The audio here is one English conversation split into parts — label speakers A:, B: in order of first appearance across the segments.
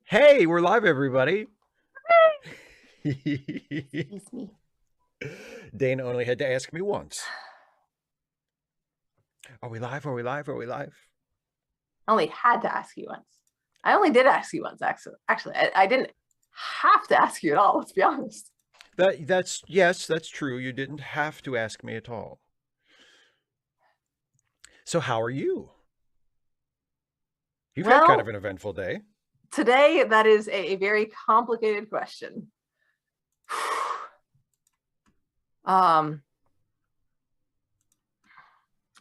A: Hey, we're live, everybody.
B: Excuse me.
A: Dana only had to ask me once. Are we live? Are we live? Are we live?
B: I only had to ask you once. I only did ask you once, actually. I didn't have to ask you at all, let's be honest.
A: That's yes, that's true. You didn't have to ask me at all. So how are you? You've had kind of
B: Well,
A: an eventful day.
B: today that is a very complicated question. um,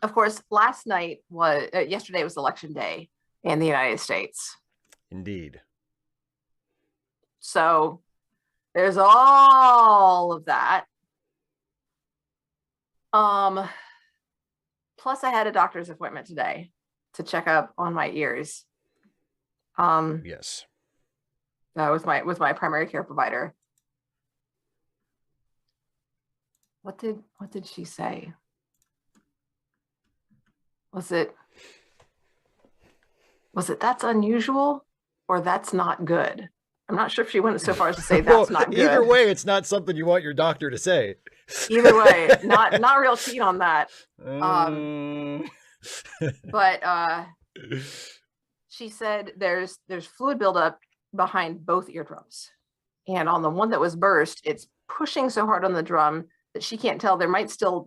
B: of course, yesterday was election day in the United States.
A: Indeed.
B: So there's all of that. Um, Plus I had a doctor's appointment today to check up on my ears. Um,
A: Yes.
B: with my primary care provider. What did she say? Was it that's unusual or that's not good? I'm not sure if she went so far as to say
A: Well,
B: that's not
A: either
B: good.
A: way, it's not something you want your doctor to say.
B: Either way, not real keen on that. Um,
A: Um,
B: but she said there's fluid buildup behind both eardrums, and on the one that was burst, it's pushing so hard on the drum that she can't tell.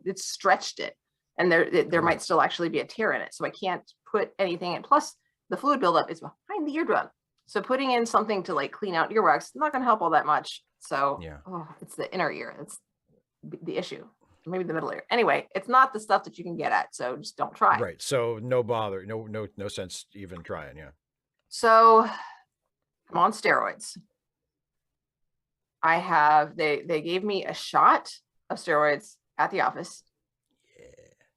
B: It's stretched it, and there
A: oh,
B: might still actually be a tear in it. So I can't put anything in. Plus, the fluid buildup is behind the eardrum, so putting in something to like clean out earwax is not going to help all that much. So
A: yeah.
B: it's the inner ear. It's the issue. Maybe the middle ear. Anyway, it's not the stuff that you can get at. So just don't try.
A: Right. So no bother. No sense even trying. Yeah.
B: So I'm on steroids. They gave me a shot of steroids at the office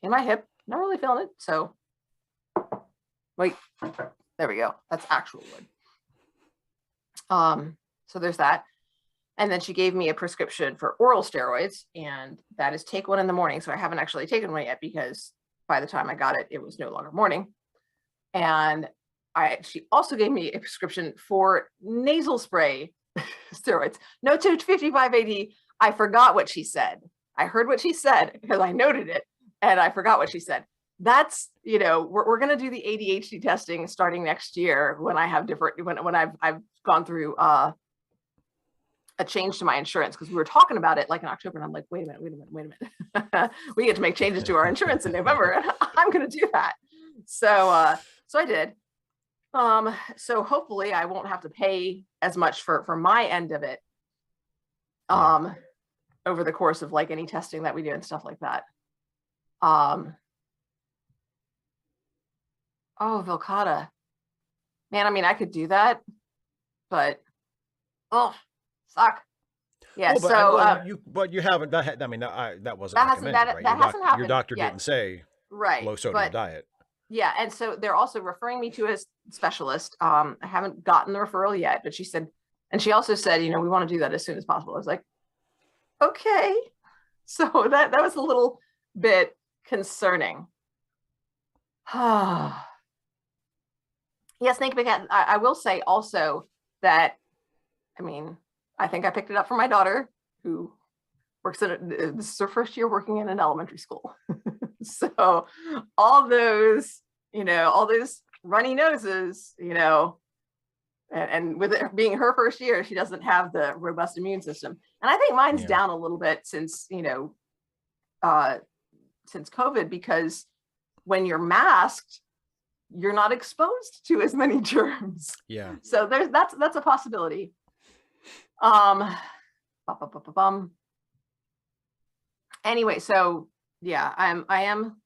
B: in my hip. Not really feeling it. So wait, there we go. That's actual wood. So there's that. And then she gave me a prescription for oral steroids, and that is take one in the morning. So I haven't actually taken one yet because by the time I got it, it was no longer morning. And she also gave me a prescription for nasal spray steroids. No 255 AD. I forgot what she said. I heard what she said because I noted it, and I forgot what she said. That's we're going to do the ADHD testing starting next year when I have different when I've gone through a change to my insurance, because we were talking about it like in October, and I'm like, wait a minute. We get to make changes to our insurance in November, and I'm going to do that. So I did. So hopefully I won't have to pay as much for my end of it
A: Yeah.
B: over the course of like any testing that we do and stuff like that. Um, oh, Vilcata. Man, I mean, I could do that, but oh, suck. Yeah,
A: Well,
B: so
A: but you haven't. I mean, that wasn't
B: that hasn't
A: recommended, right?
B: that hasn't
A: Your
B: happened
A: doctor
B: yet.
A: didn't say
B: Right.
A: low sodium
B: But
A: diet.
B: yeah, and so they're also referring me to a specialist. I haven't gotten the referral yet, but she said, and she also said, we want to do that as soon as possible. I was like, okay. So that was a little bit concerning. Yeah, Snake Big Hat. I will say also that, I mean, I think I picked it up from my daughter, who works this is her first year working in an elementary school. So all those runny noses, and with it being her first year, she doesn't have the robust immune system. And I think mine's
A: Yeah.
B: down a little bit uh, since COVID, because when you're masked, you're not exposed to as many germs.
A: Yeah.
B: So that's a possibility. Um, anyway, so yeah, I am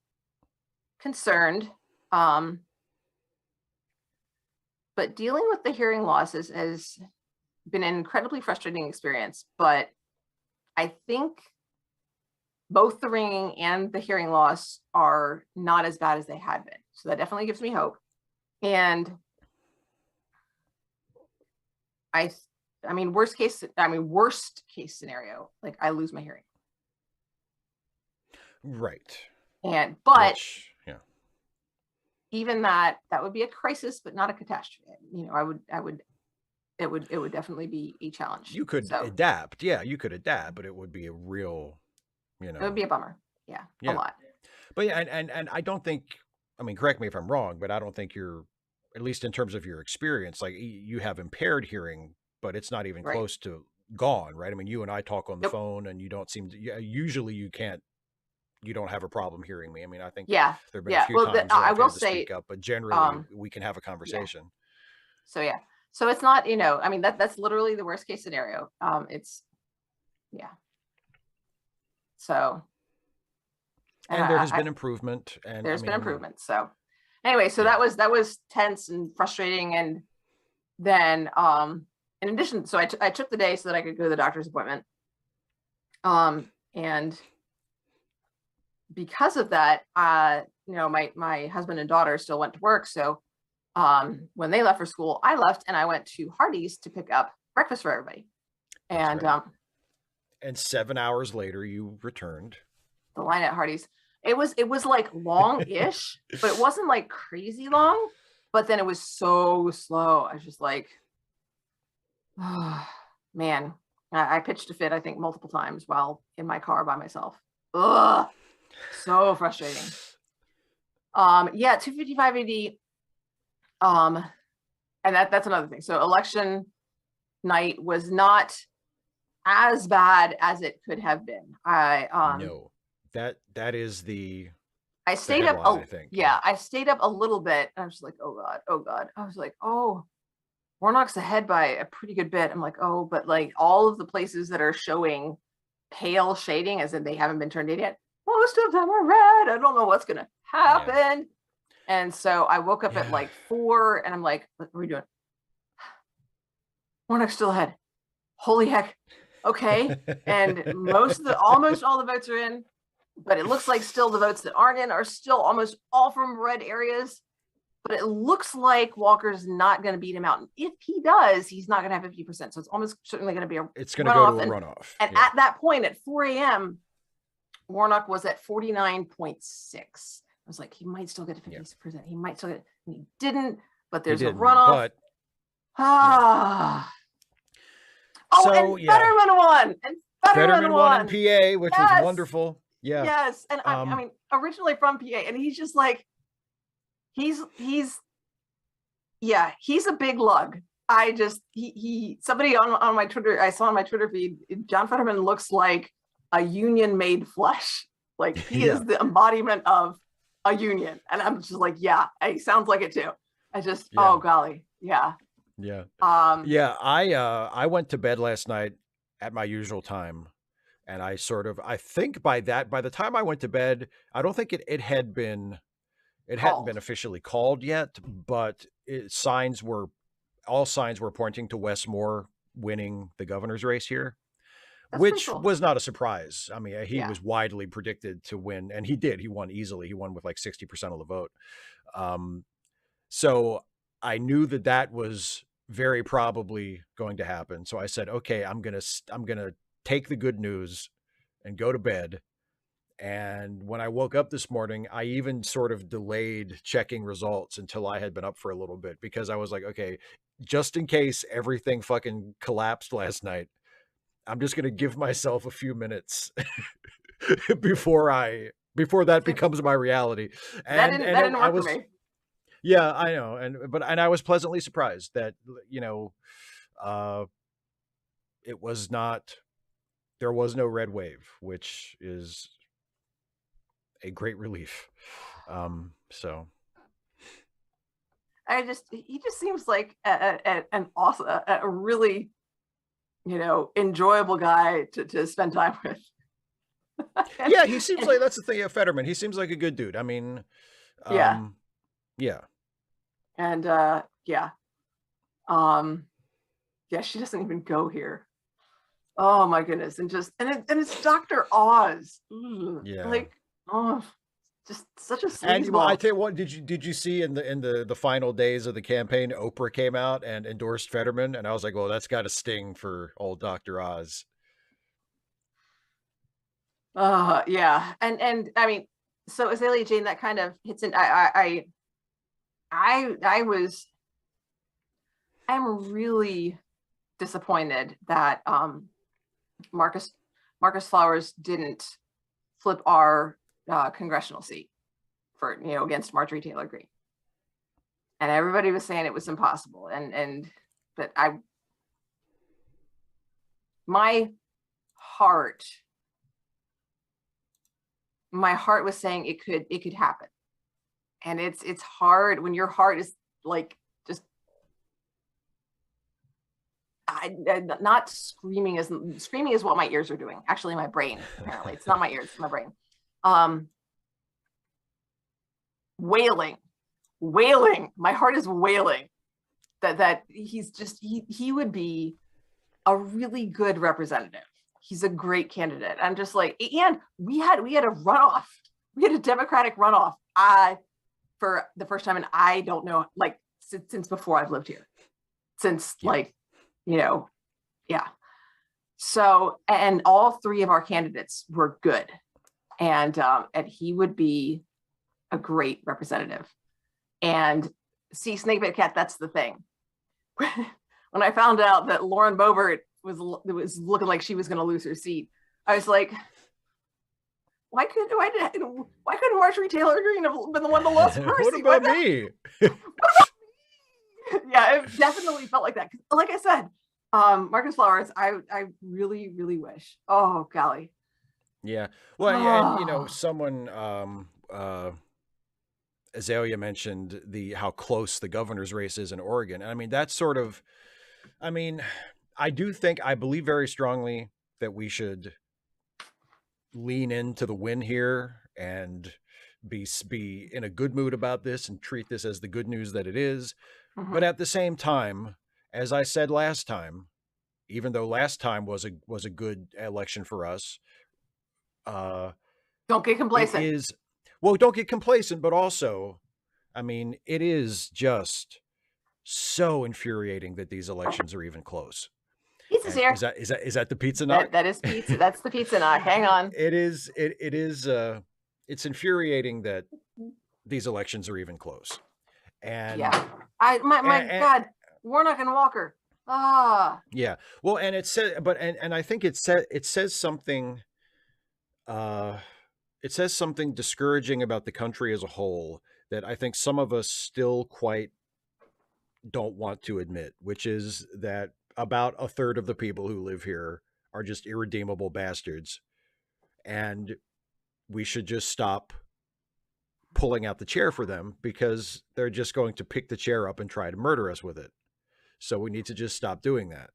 B: concerned. But dealing with the hearing loss has been an incredibly frustrating experience. But I think both the ringing and the hearing loss are not as bad as they had been. So that definitely gives me hope. And I mean, worst case scenario, like I lose my hearing.
A: Right.
B: But
A: Which, yeah.
B: even that would be a crisis, but not a catastrophe. I would it would definitely be a challenge.
A: You could
B: So
A: adapt. Yeah, you could adapt, but it would be a real, you
B: it would
A: know,
B: be a bummer. Yeah, a
A: yeah.
B: lot.
A: But yeah, and I don't think, I mean, correct me if I'm wrong, but I don't think you're, at least in terms of your experience, like you have impaired hearing, but it's not even
B: Right.
A: close to gone, right? I mean, you and I talk on the
B: Nope.
A: phone and you don't seem to, yeah, usually you can't, you don't have a problem hearing me. I mean, I think
B: Yeah.
A: there've been a
B: Yeah.
A: few
B: Well,
A: times where
B: I
A: I've
B: will
A: had to
B: say,
A: speak up, but generally
B: um,
A: we can have a
B: yeah.
A: conversation.
B: So yeah. So it's not, I mean, that's literally the worst case scenario. It's yeah. So and
A: And there has
B: I
A: been improvement. And I
B: there's been
A: mean,
B: improvement. So anyway, so
A: yeah,
B: that was tense and frustrating. And then in addition, so I took the day so that I could go to the doctor's appointment. And because of that, my husband and daughter still went to work. So when they left for school, I left and I went to Hardee's to pick up breakfast for everybody.
A: that's
B: And
A: right. And 7 hours later, you returned.
B: the line at Hardee's, it was like long-ish, but it wasn't like crazy long. But then it was so slow. I was just like, oh, man, I pitched a fit, I think, multiple times while in my car by myself. Ugh, so frustrating. Yeah, 255 AD. And that's another thing. So election night was not as bad as it could have been.
A: No, that is
B: I
A: the
B: stayed up
A: headline, I think.
B: yeah, I stayed up a little bit. I was just like, oh God, oh God. I was like, oh, Warnock's ahead by a pretty good bit. I'm like, oh, but like all of the places that are showing pale shading, as in they haven't been turned in yet, most of them are red. I don't know what's gonna
A: Yeah.
B: happen. And so I woke up at
A: Yeah.
B: like 4 and I'm like, what are we doing? Warnock's still ahead. Holy heck. Okay. And almost all the votes are in, but it looks like still the votes that aren't in are still almost all from red areas. But it looks like Walker's not going to beat him out. And if he does, he's not going to have 50%. So it's almost certainly going to be a
A: It's going to go to
B: runoff.
A: a
B: And,
A: runoff.
B: and
A: Yeah.
B: at that point, at 4 a.m., Warnock was at 49.6. I was like, he might still get to 50%. Yeah. He might still get, and he didn't, but there's a runoff.
A: But
B: ah. Oh,
A: so,
B: and Fetterman won. And
A: Fetterman won in PA, which was wonderful. Yeah.
B: Yes. And I mean, originally from PA, and he's just like, he's a big lug. Somebody on my Twitter, I saw on my Twitter feed, John Fetterman looks like a union made flesh. Like he is the embodiment of a union. And I'm just like, yeah, he sounds like it too. Oh golly. Yeah.
A: Yeah. I went to bed last night at my usual time. And I think by the time I went to bed, I don't think it hadn't been officially called yet, but all signs were pointing to Wes Moore winning the governor's race here, which was not a surprise. I mean, he was widely predicted to win, and he did. He won easily. He won with like 60% of the vote. So I knew that was very probably going to happen. So I said, okay, I'm gonna take the good news and go to bed. And when I woke up this morning, I even sort of delayed checking results until I had been up for a little bit, because I was like, okay, just in case everything fucking collapsed last night, I'm just going to give myself a few minutes before that becomes my reality.
B: And that didn't work for me.
A: Yeah, I know. And I was pleasantly surprised that, there was no red wave, which is a great relief. So
B: he just seems like an awesome, a really, enjoyable guy to spend time with.
A: Yeah, he seems like, that's the thing of Fetterman. He seems like a good dude. I mean,
B: yeah. And she doesn't even go here. Oh my goodness. And it's Dr. Oz.
A: Yeah.
B: Like, oh, just such a sleazeball.
A: And I tell you what, did you see in the final days of the campaign, Oprah came out and endorsed Fetterman, and I was like, well, that's got to sting for old Dr. Oz.
B: Yeah. And I mean, so Azalea Jane, that kind of hits in. I'm really disappointed that Marcus Flowers didn't flip our congressional seat for against Marjorie Taylor Greene, and everybody was saying it was impossible, but my heart was saying it could happen, and it's hard when your heart is like just not screaming is what my ears are doing. Actually, my brain, apparently. It's not my ears, it's my brain. Wailing. My heart is wailing that he would be a really good representative. He's a great candidate. I'm just like, and we had a runoff. We had a Democratic runoff. For the first time, and I don't know, like since before I've lived here, since yeah. So, and all three of our candidates were good, and he would be a great representative. And see, Snakebit Cat, that's the thing. When I found out that Lauren Boebert was looking like she was going to lose her seat, I was like, why couldn't Marjorie Taylor Greene have been the one to lose her
A: What
B: seat?
A: about me?
B: Yeah, it definitely felt like that. Like I said, Marcus Flowers, I really, really wish. Oh, golly.
A: Yeah. Well, and someone Azalea mentioned how close the governor's race is in Oregon. And I mean, that's sort of, I believe very strongly that we should lean into the win here and be in a good mood about this and treat this as the good news that it is.
B: Mm-hmm.
A: But at the same time, as I said last time, even though last time was a good election for us,
B: don't get complacent.
A: Don't get complacent, but also, I mean, it is just so infuriating that these elections are even close.
B: Pizza's here.
A: Is that the pizza nut?
B: That is pizza. That's the pizza nut. Hang on.
A: It's infuriating that these elections are even close. And
B: yeah, God, Warnock and Walker.
A: Yeah. Well, and it says, and I think it says something. It says something discouraging about the country as a whole that I think some of us still quite don't want to admit, which is that about a third of the people who live here are just irredeemable bastards, and we should just stop pulling out the chair for them because they're just going to pick the chair up and try to murder us with it. So we need to just stop doing that.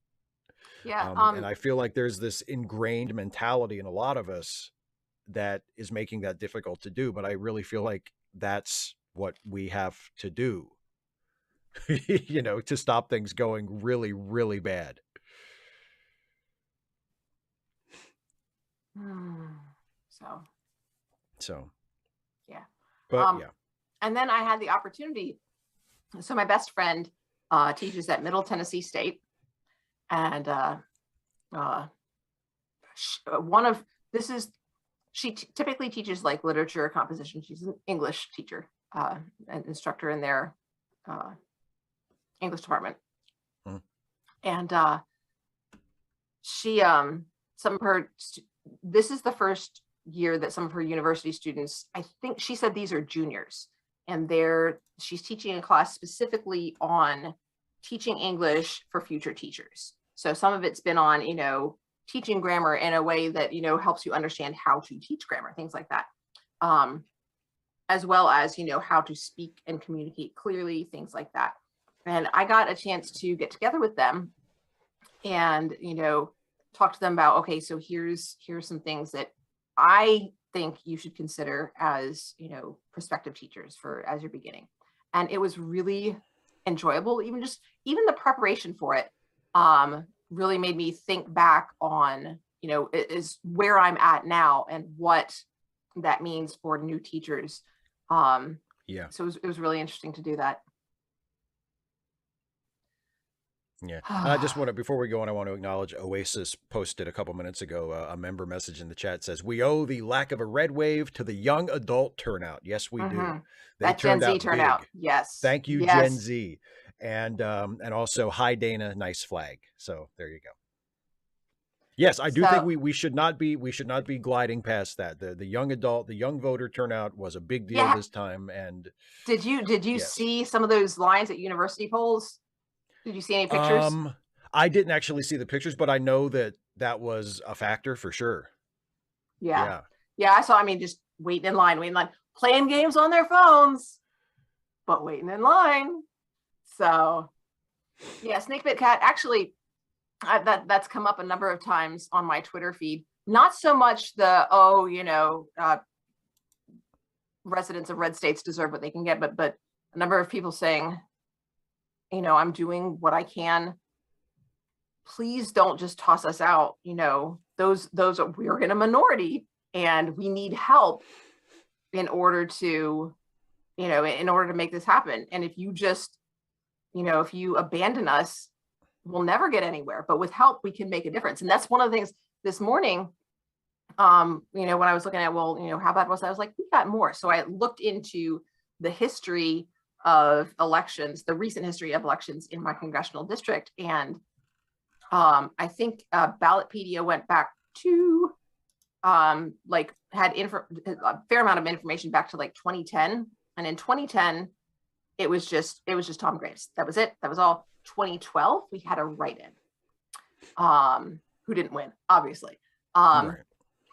B: Yeah.
A: And I feel like there's this ingrained mentality in a lot of us that is making that difficult to do. But I really feel like that's what we have to do, to stop things going really, really bad. So.
B: Yeah.
A: But yeah.
B: And then I had the opportunity. So my best friend teaches at Middle Tennessee State, and she typically teaches like literature composition. She's an English teacher, an instructor in their English department. And she this is the first year that some of her university students, I think she said these are juniors, and she's teaching a class specifically on teaching English for future teachers. So some of it's been on, teaching grammar in a way that, helps you understand how to teach grammar, things like that. As well as, how to speak and communicate clearly, things like that. And I got a chance to get together with them and, talk to them about, okay, so here's some things that I think you should consider as, prospective teachers as you're beginning. And it was really enjoyable. Even the preparation for it really made me think back on, is where I'm at now and what that means for new teachers.
A: Yeah.
B: So it was really interesting to do that.
A: Yeah. I just want to, before we go on, I want to acknowledge Oasis posted a couple minutes ago, a member message in the chat says, "We owe the lack of a red wave to the young adult turnout." Yes, we do. They
B: that Gen Z turnout.
A: big.
B: Yes.
A: Thank you,
B: yes.
A: Gen Z. and also hi Dana, nice flag. So there you go. Yes, I do think
B: So
A: we should not be gliding past that. The young adult, the young voter turnout was a big deal
B: yeah,
A: this time, and
B: did you
A: yes.
B: see some of those lines at university polls? Did you see any pictures?
A: Um, I didn't actually see the pictures, but I know that that was a factor for sure.
B: Yeah.
A: Yeah.
B: Yeah, I saw, I mean, just waiting in line, playing games on their phones, but waiting in line. So yeah, snake bit cat. Actually, that's come up a number of times on my Twitter feed. Not so much the residents of red states deserve what they can get, but a number of people saying, I'm doing what I can. Please don't just toss us out. Those are, we're in a minority and we need help in order to make this happen. And if you just if you abandon us, we'll never get anywhere. But with help, we can make a difference. And that's one of the things this morning. When I was looking at, well, how bad was that? I was like, we got more. So I looked into the history of elections, the recent history of elections in my congressional district. And I think Ballotpedia went back to had a fair amount of information back to like 2010. And in 2010, it was just Tom Graves. That was it. That was all. 2012, we had a write-in, who didn't win, obviously.
A: Right.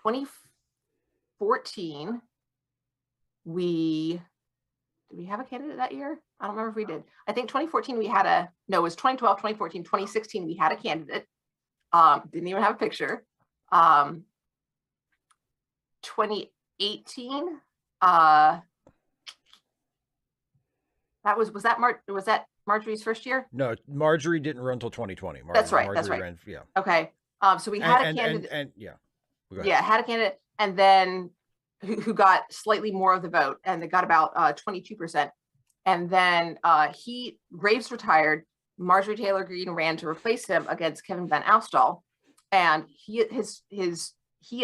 B: 2014, did we have a candidate that year? I don't remember if we did. I think 2014 we had it was 2012, 2014, 2016 we had a candidate. Didn't even have a picture. 2018, was that Marjorie's first year?
A: No, Marjorie didn't run until 2020.
B: That's right.
A: Marjorie ran, yeah.
B: Okay. So we had a candidate.
A: And yeah. Go ahead.
B: Yeah, had a candidate, and then who got slightly more of the vote, and they got about 22%. And then Graves retired. Marjorie Taylor Greene ran to replace him against Kevin Van Alstall, and he and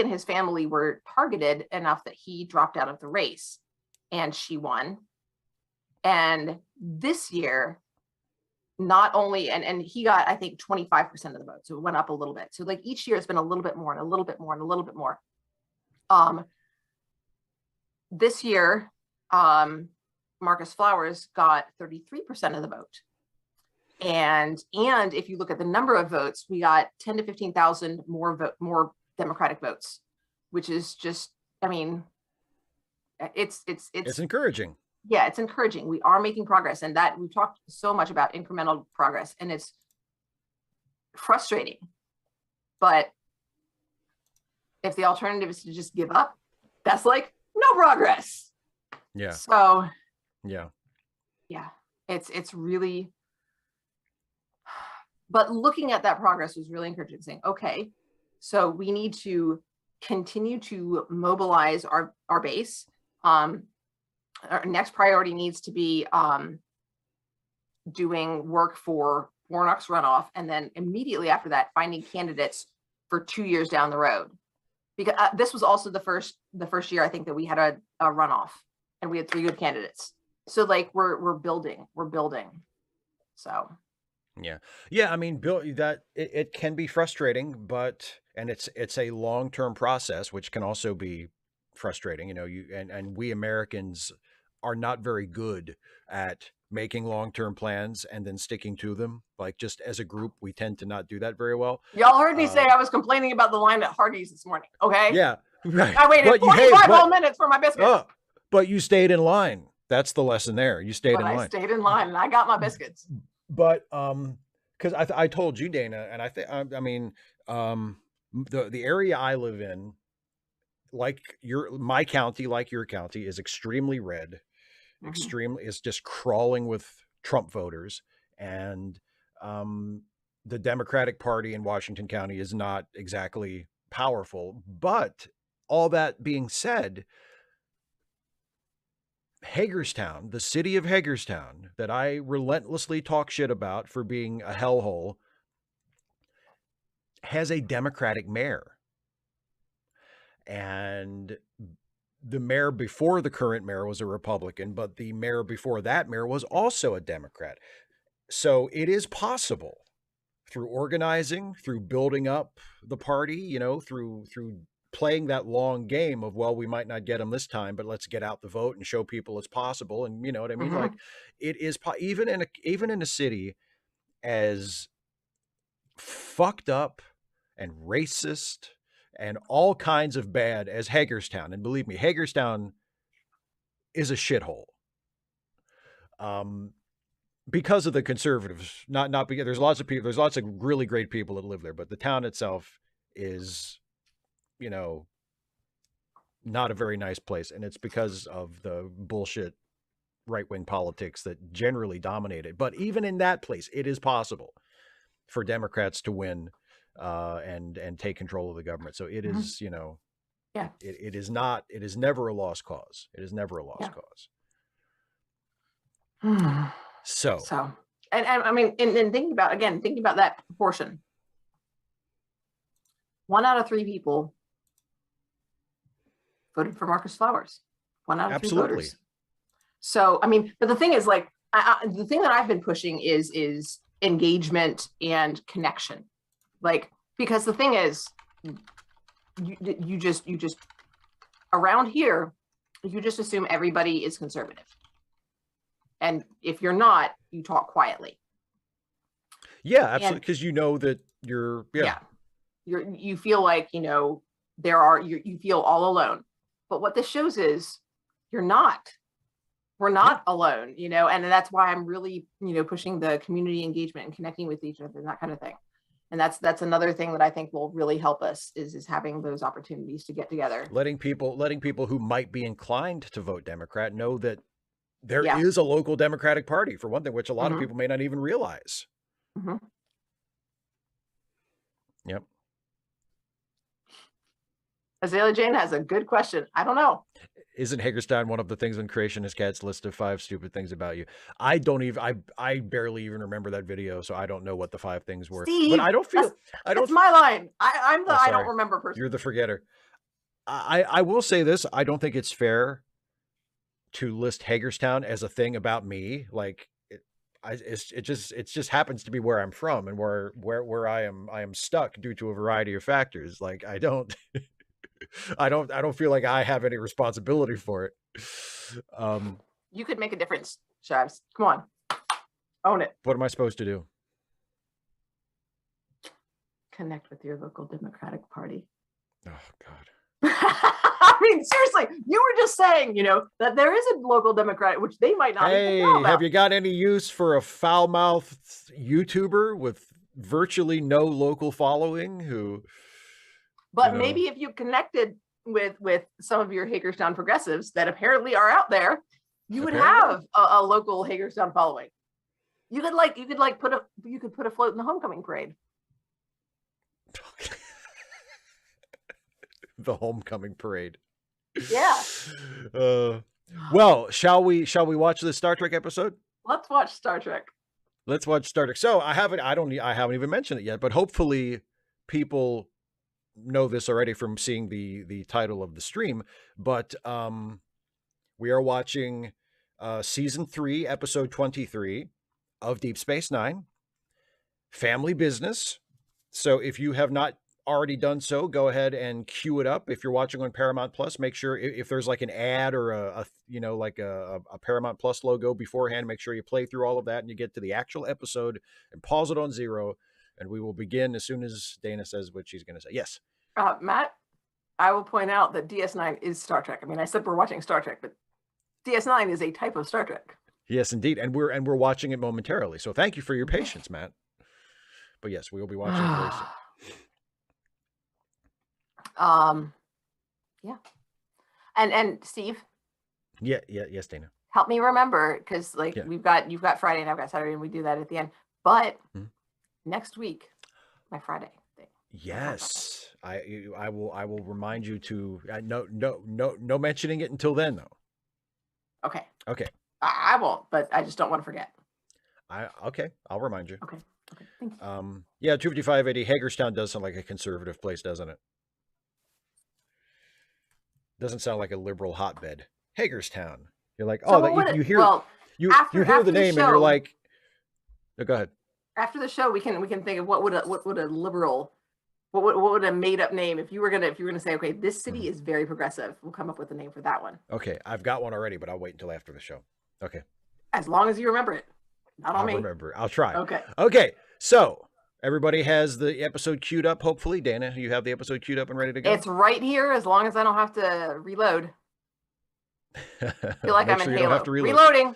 B: his family were targeted enough that he dropped out of the race, and she won. And this year, not only, and he got, I think, 25% of the vote. So it went up a little bit. So like each year it's been a little bit more and a little bit more and a little bit more. This year, Marcus Flowers got 33% of the vote. And if you look at the number of votes, we got 10 to 15,000 more Democratic votes, which is just, I mean, it's
A: encouraging.
B: Yeah, it's encouraging. We are making progress, and that we've talked so much about incremental progress, and it's frustrating. But if the alternative is to just give up, that's like no progress.
A: Yeah.
B: So
A: yeah,
B: it's really. But looking at that progress was really encouraging, saying, okay, so we need to continue to mobilize our base. Our next priority needs to be doing work for Warnock's runoff, and then immediately after that, finding candidates for 2 years down the road. Because this was also the first year I think that we had a runoff, and we had 3 good candidates. So like we're building. So
A: yeah. I mean, Bill, that it can be frustrating, but it's a long-term process, which can also be frustrating. And we Americans are not very good at making long-term plans and then sticking to them. Like, just as a group, we tend to not do that very well.
B: Y'all heard me say I was complaining about the line at Hardee's this morning. Okay.
A: Yeah. Right.
B: I waited 45 whole minutes for my biscuits.
A: But you stayed in line. That's the lesson there. You stayed in line.
B: I stayed in line and I got my biscuits.
A: But because I told you, Dana, and I mean, the area I live in, like my county, like your county, is extremely red. Extremely, it's just crawling with Trump voters, and the Democratic Party in Washington County is not exactly powerful. But all that being said, Hagerstown, the city of Hagerstown, that I relentlessly talk shit about for being a hellhole, has a Democratic mayor. And the mayor before the current mayor was a Republican, but the mayor before that mayor was also a Democrat. So it is possible through organizing, through building up the party, through playing that long game of, well, we might not get them this time, but let's get out the vote and show people it's possible. And you know what I mean?
B: Mm-hmm.
A: Like it is even in a city as fucked up and racist and all kinds of bad as Hagerstown. And believe me, Hagerstown is a shithole. Because of the conservatives, not because there's lots of really great people that live there, but the town itself is, not a very nice place. And it's because of the bullshit right-wing politics that generally dominate it. But even in that place, it is possible for Democrats to win and take control of the government. So it is,
B: Yeah.
A: it is never a lost cause. It is never a lost cause. So,
B: and I mean, and thinking about that proportion, 1 out of 3 people voted for Marcus Flowers. 1 out of 3 voters. So, I mean, but the thing is, like, the thing that I've been pushing is engagement and connection. Like, because the thing is, you just around here, you just assume everybody is conservative. And if you're not, you talk quietly.
A: Yeah, absolutely. Because you know that
B: you feel like, you feel all alone. But what this shows is you're not. We're not alone, and that's why I'm really, pushing the community engagement and connecting with each other and that kind of thing. And that's another thing that I think will really help us is having those opportunities to get together.
A: Letting people who might be inclined to vote Democrat know that there is a local Democratic Party, for one thing, which a lot of people may not even realize.
B: Mm-hmm.
A: Yep.
B: Azalea Jane has a good question. I don't know.
A: Isn't Hagerstown one of the things on Creationist Cat's list of 5 stupid things about you? I barely even remember that video, so I don't know what the 5 things were.
B: Steve,
A: but I don't feel
B: that's my line. I'm the I don't remember person.
A: You're the forgetter. I will say this. I don't think it's fair to list Hagerstown as a thing about me. Like it just happens to be where I'm from and where I am stuck due to a variety of factors. Like I don't feel like I have any responsibility for it.
B: You could make a difference, Shives. Come on. Own it.
A: What am I supposed to do?
B: Connect with your local Democratic Party.
A: Oh God.
B: I mean, seriously, you were just saying, that there is a local Democratic, which they might not even know about.
A: Have you got any use for a foul-mouthed YouTuber with virtually no local following who...
B: But maybe if you connected with some of your Hagerstown progressives that apparently are out there, you would have a local Hagerstown following. You could put a float in the homecoming parade.
A: The homecoming parade.
B: Yeah.
A: Well, shall we watch the Star Trek episode?
B: Let's watch Star Trek.
A: Let's watch Star Trek. So I haven't even mentioned it yet, but hopefully people know this already from seeing the title of the stream. But we are watching season 3, episode 23 of Deep Space Nine, Family Business. So if you have not already done so, go ahead and queue it up. If you're watching on Paramount Plus, make sure if there's like an ad or a Paramount Plus logo beforehand, make sure you play through all of that and you get to the actual episode and pause it on 0. And we will begin as soon as Dana says what she's going to say. Yes.
B: Matt, I will point out that DS9 is Star Trek. I mean, I said we're watching Star Trek, but DS9 is a type of Star Trek.
A: Yes, indeed. And we're watching it momentarily. So thank you for your patience, Matt. But yes, we will be watching it very soon.
B: Yeah. And Steve.
A: Yeah, yes, Dana.
B: Help me remember, because you've got Friday and I've got Saturday, and we do that at the end. But next week, my Friday thing.
A: Yes, I will remind you to no mentioning it until then though. Okay.
B: I won't, but I just don't want to forget.
A: I'll remind you.
B: Okay. Thank you.
A: 25580 Hagerstown does sound like a conservative place, doesn't it? Doesn't sound like a liberal hotbed. Hagerstown. You're like, you hear the name and you're like, No, go ahead.
B: After the show, we can think of what would a liberal, what would a made up name if you were gonna say, okay, this city is very progressive. We'll come up with a name for that one.
A: Okay, I've got one already, but I'll wait until after the show. Okay.
B: As long as you remember it. Not on me.
A: I'll remember. I'll try.
B: Okay.
A: Okay. So everybody has the episode queued up. Hopefully, Dana, you have the episode queued up and ready to go.
B: It's right here, as long as I don't have to reload. I feel like I'm in Halo. Don't have to reload. Reloading.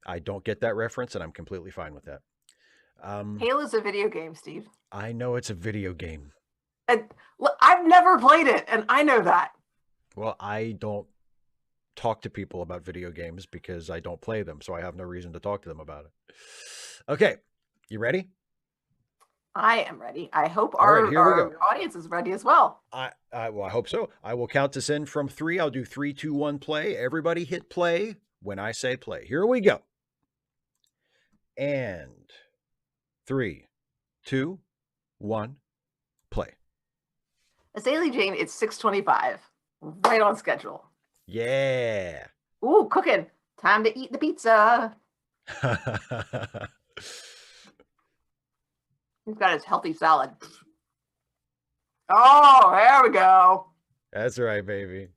A: I don't get that reference, and I'm completely fine with that.
B: Halo's a video game, Steve.
A: I know it's a video game.
B: And I've never played it, and I know that.
A: Well, I don't talk to people about video games because I don't play them, so I have no reason to talk to them about it. Okay, you ready?
B: I am ready. I hope our audience is ready as well.
A: Well, I hope so. I will count us in from 3. I'll do 3, 2, 1, play. Everybody hit play when I say play. Here we go. And 3, 2, 1, play.
B: Azalea Jane, it's 6:25. Right on schedule.
A: Yeah.
B: Ooh, cooking. Time to eat the pizza. He's got his healthy salad. Oh, there we go.
A: That's right, baby.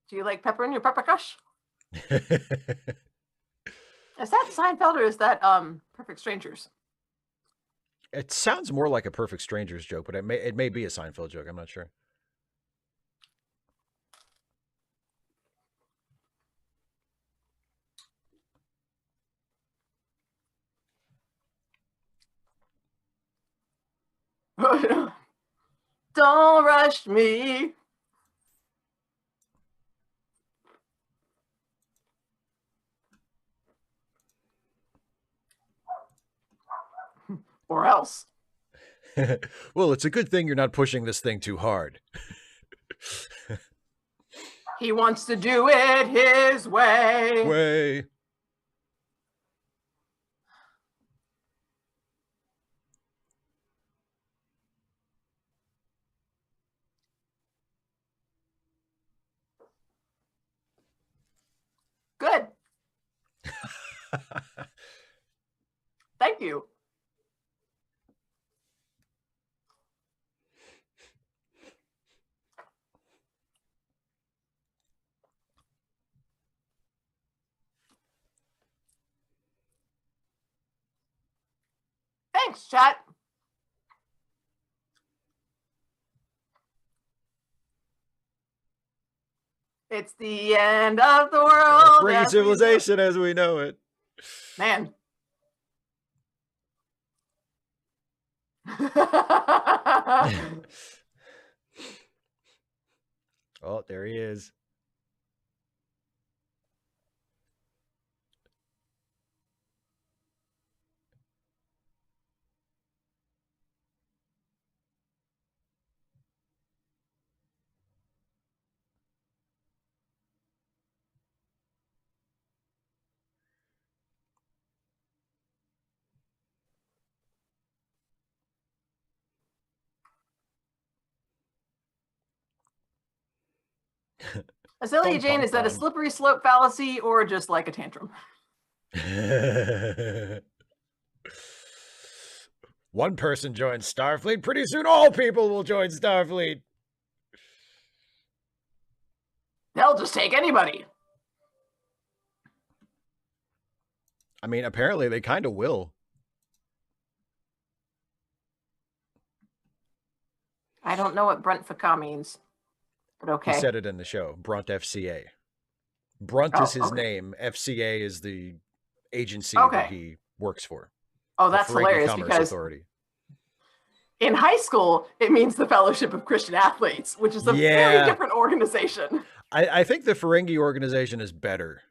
B: Do you like pepper in your pepper kush? Is that Seinfeld or is that Perfect Strangers?
A: It sounds more like a Perfect Strangers joke, but it may be a Seinfeld joke. I'm not sure.
B: Don't rush me. Or else.
A: Well, it's a good thing you're not pushing this thing too hard.
B: He wants to do it his way. Good. Thank you. Thanks, chat. It's the end of the world.
A: Bringing civilization as we know it.
B: Man.
A: Oh, there he is.
B: Azalea Jane, is that a slippery slope fallacy or just like a tantrum?
A: One person joins Starfleet. Pretty soon all people will join Starfleet.
B: They'll just take anybody.
A: I mean, apparently they kind of will.
B: I don't know what Brent Fakah means, but okay.
A: He said it in the show. Brunt FCA. Brunt is his name. FCA is the agency that he works for.
B: Oh, that's hilarious because in high school, it means the Fellowship of Christian Athletes, which is a very different organization.
A: I think the Ferengi organization is better.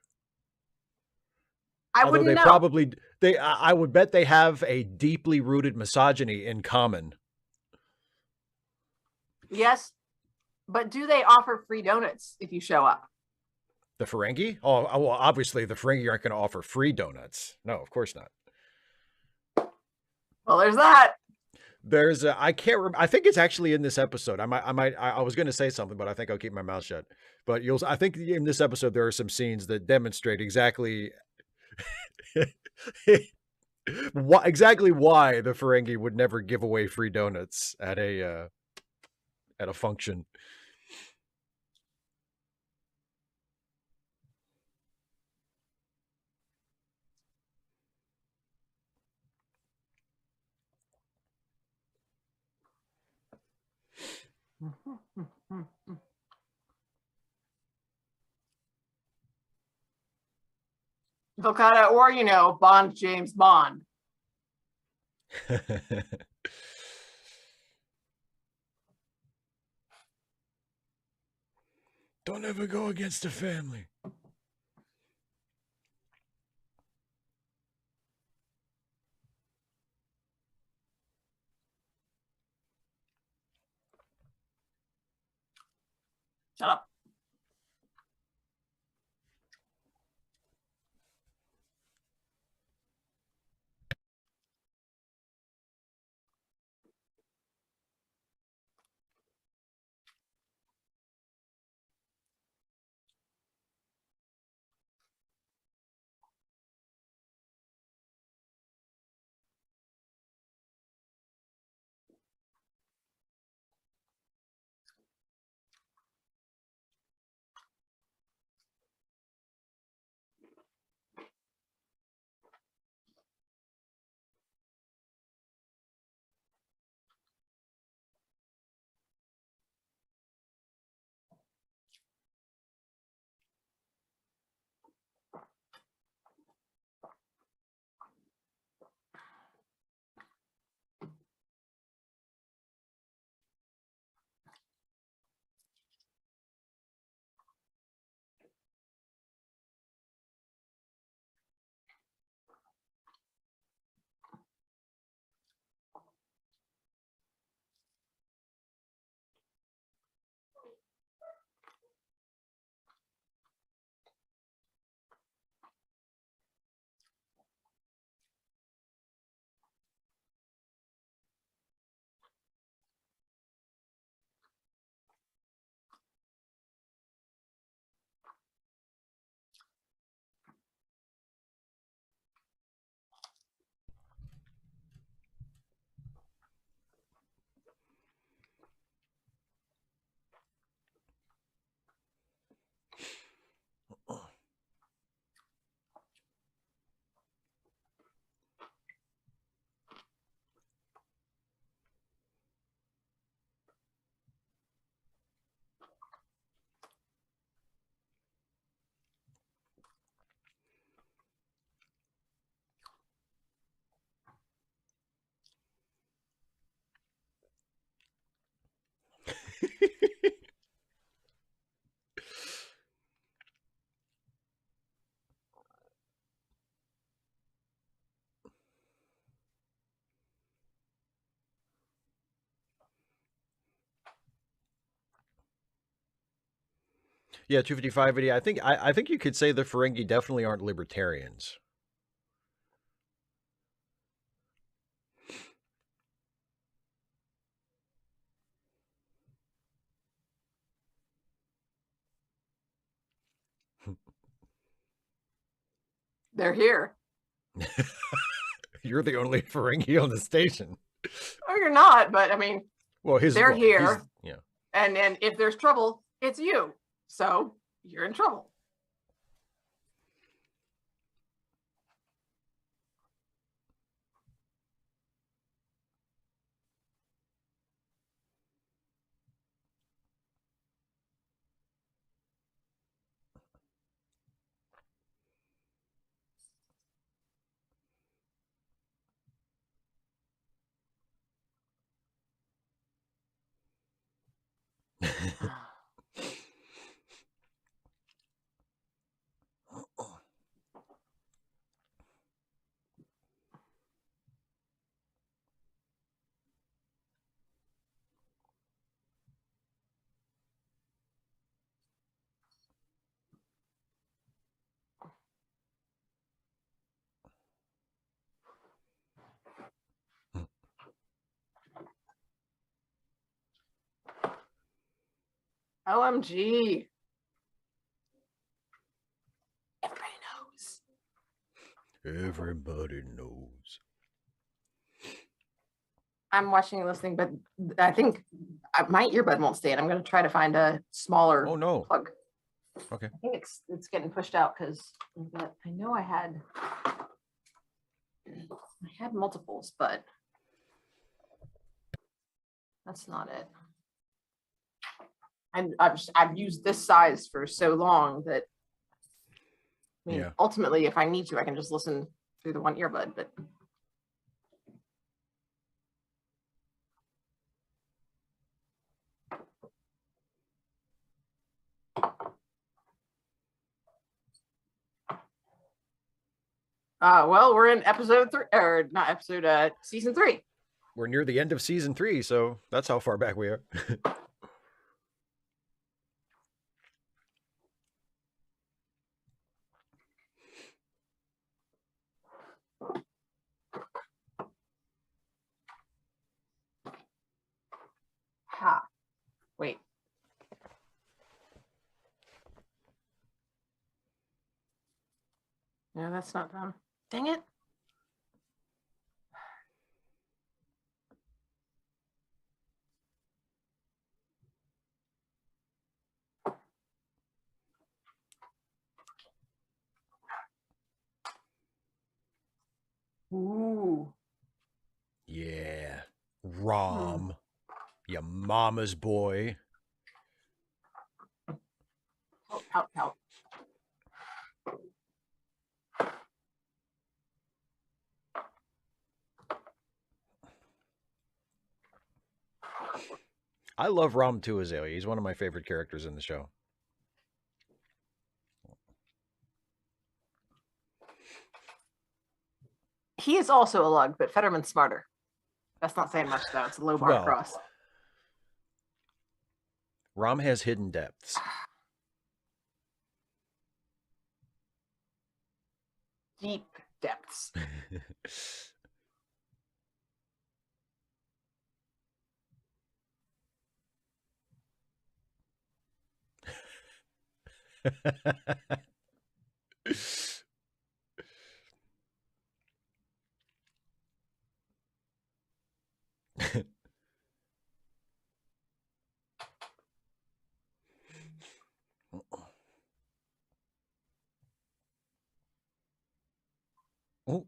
B: I wouldn't know.
A: I would bet they have a deeply rooted misogyny in common.
B: Yes, But do they offer free donuts if you show up?
A: The Ferengi? Oh, well, obviously the Ferengi aren't going to offer free donuts. No, of course not.
B: Well, there's that.
A: There's a, I can't remember. I think it's actually in this episode. I was going to say something, but I think I'll keep my mouth shut. But I think in this episode, there are some scenes that demonstrate exactly exactly why the Ferengi would never give away free donuts at a function.
B: Volcata, or Bond James Bond.
A: Don't ever go against the family.
B: Shut up. Yeah, 255 80. I think you could say the Ferengi definitely aren't libertarians. They're here.
A: You're the only Ferengi on the station.
B: Or you're not, but I mean,
A: Well,
B: they're here.
A: Yeah.
B: And if there's trouble, it's you. So you're in trouble. OMG. Everybody knows.
A: Everybody knows.
B: I'm watching and listening, but I think my earbud won't stay in. I'm going to try to find a smaller
A: Oh no.
B: plug.
A: Okay.
B: I think it's getting pushed out because I know I had multiples, but that's not it. I've used this size for so long that I mean,
A: Yeah.
B: ultimately, if I need to, I can just listen through the one earbud, but well, we're in episode 3, or not episode, season 3.
A: We're near the end of season 3, so that's how far back we are.
B: Ha. Wait. No, that's not done. Dang it. Ooh.
A: Yeah. Rom. Your mama's boy.
B: Help, help, help.
A: I love Rom too, Azalea. He's one of my favorite characters in the show.
B: He is also a lug, but Fetterman's smarter. That's not saying much, though. It's a low bar
A: Well,
B: cross.
A: Rom has hidden depths.
B: Deep depths.
A: Oh.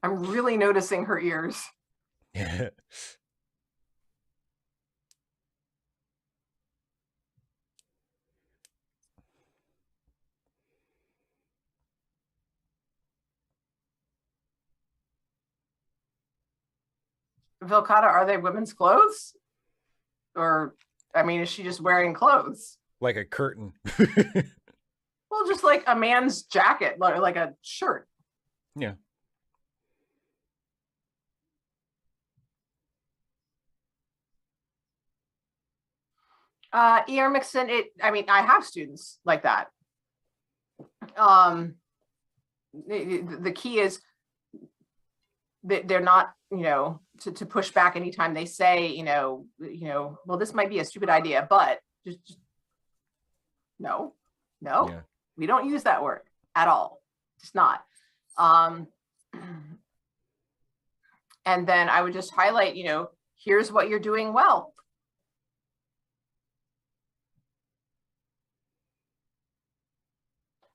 B: I'm really noticing her ears. Vilcata, are they women's clothes? Or, I mean, is she just wearing clothes?
A: Like a curtain.
B: Well, just like a man's jacket, like a shirt.
A: Yeah.
B: Mixon, I mean, I have students like that. The key is that they're not, to push back anytime they say, well, this might be a stupid idea, but just no,
A: Yeah.
B: we don't use that word at all. It's not. And then I would just highlight, here's what you're doing well.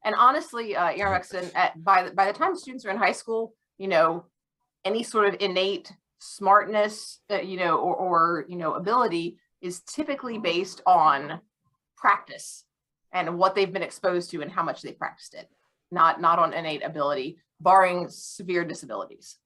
B: And honestly, Mixon, by the time students are in high school, any sort of innate smartness, or ability is typically based on practice and what they've been exposed to and how much they practiced it, not on innate ability, barring severe disabilities.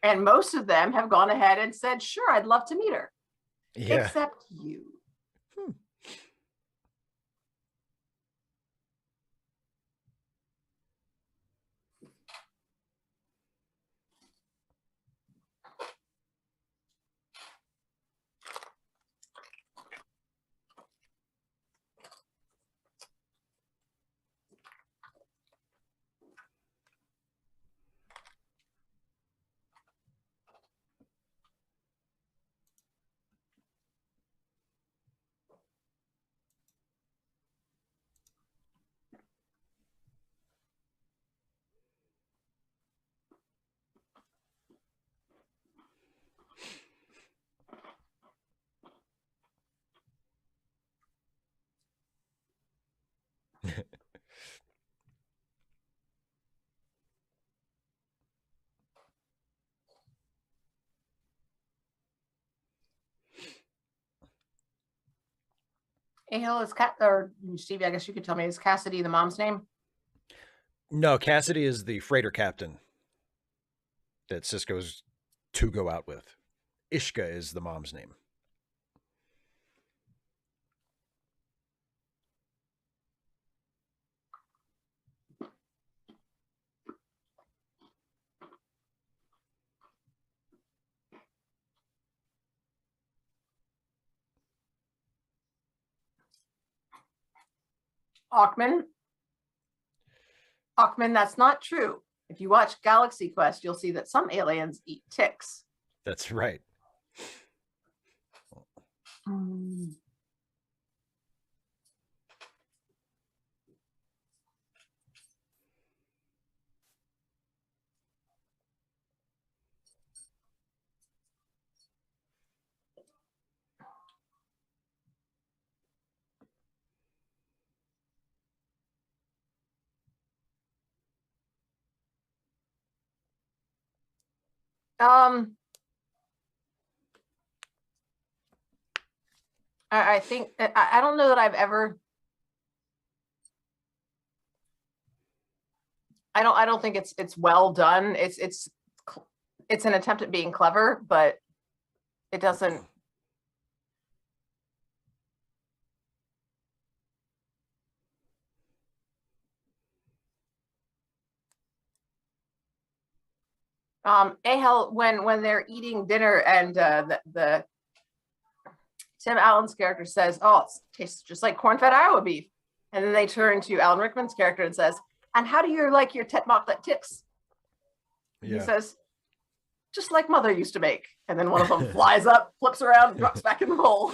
B: And most of them have gone ahead and said, sure, I'd love to meet her.
A: Yeah.
B: Except you. Hill is or Stevie, I guess you could tell me, is Cassidy the mom's name?
A: No, Cassidy is the freighter captain that Cisco's to go out with. Ishka is the mom's name.
B: Ackman, that's not true. If you watch Galaxy Quest, you'll see that some aliens eat ticks.
A: That's right.
B: I think I don't know that I've ever. I don't think it's well done. It's an attempt at being clever, but it doesn't. Ahel, when they're eating dinner and the Tim Allen's character says, "Oh, it tastes just like corn-fed Iowa beef," and then they turn to Alan Rickman's character and says, And how do you like your Tetmocklet ticks?
A: Yeah.
B: He says, just like Mother used to make. And then one of them flies up, flips around, drops back in the bowl.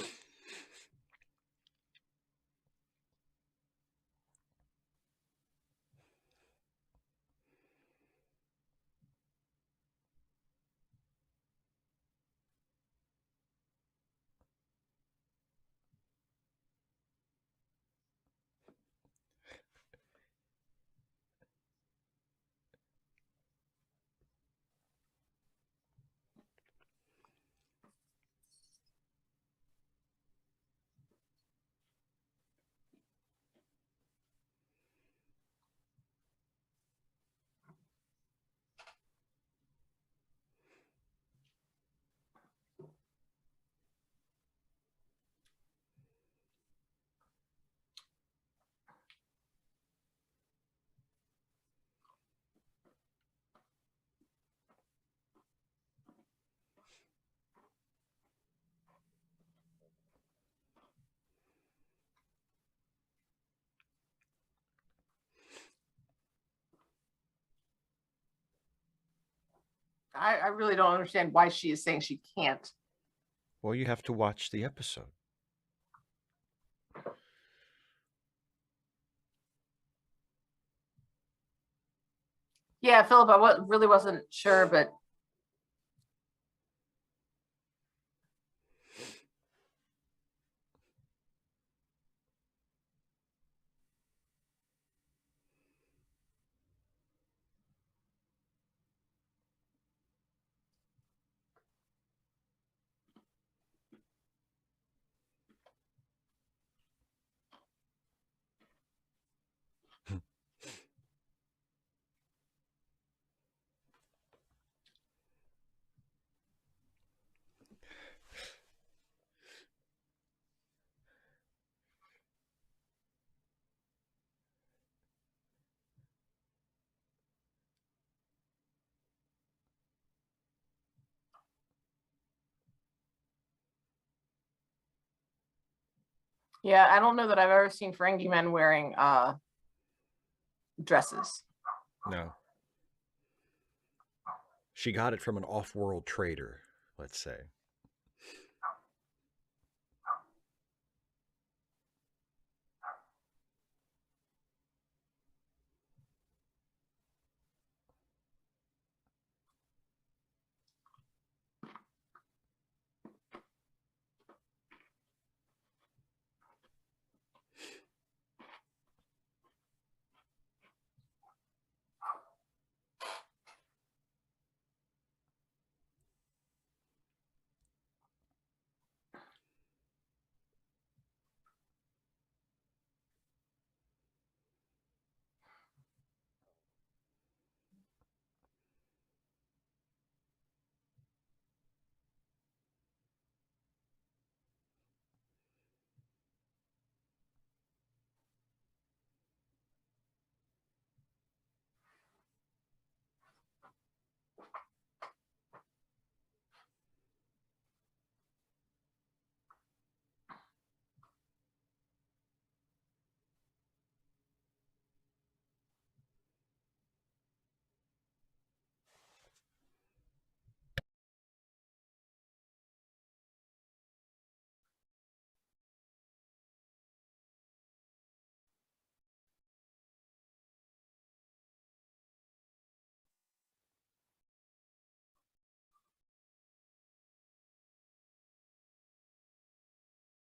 B: I really don't understand why she is saying she can't.
A: Well, you have to watch the episode.
B: Yeah, Philip, I really wasn't sure, but yeah, I don't know that I've ever seen Ferengi men wearing dresses.
A: No. She got it from an off-world trader, let's say.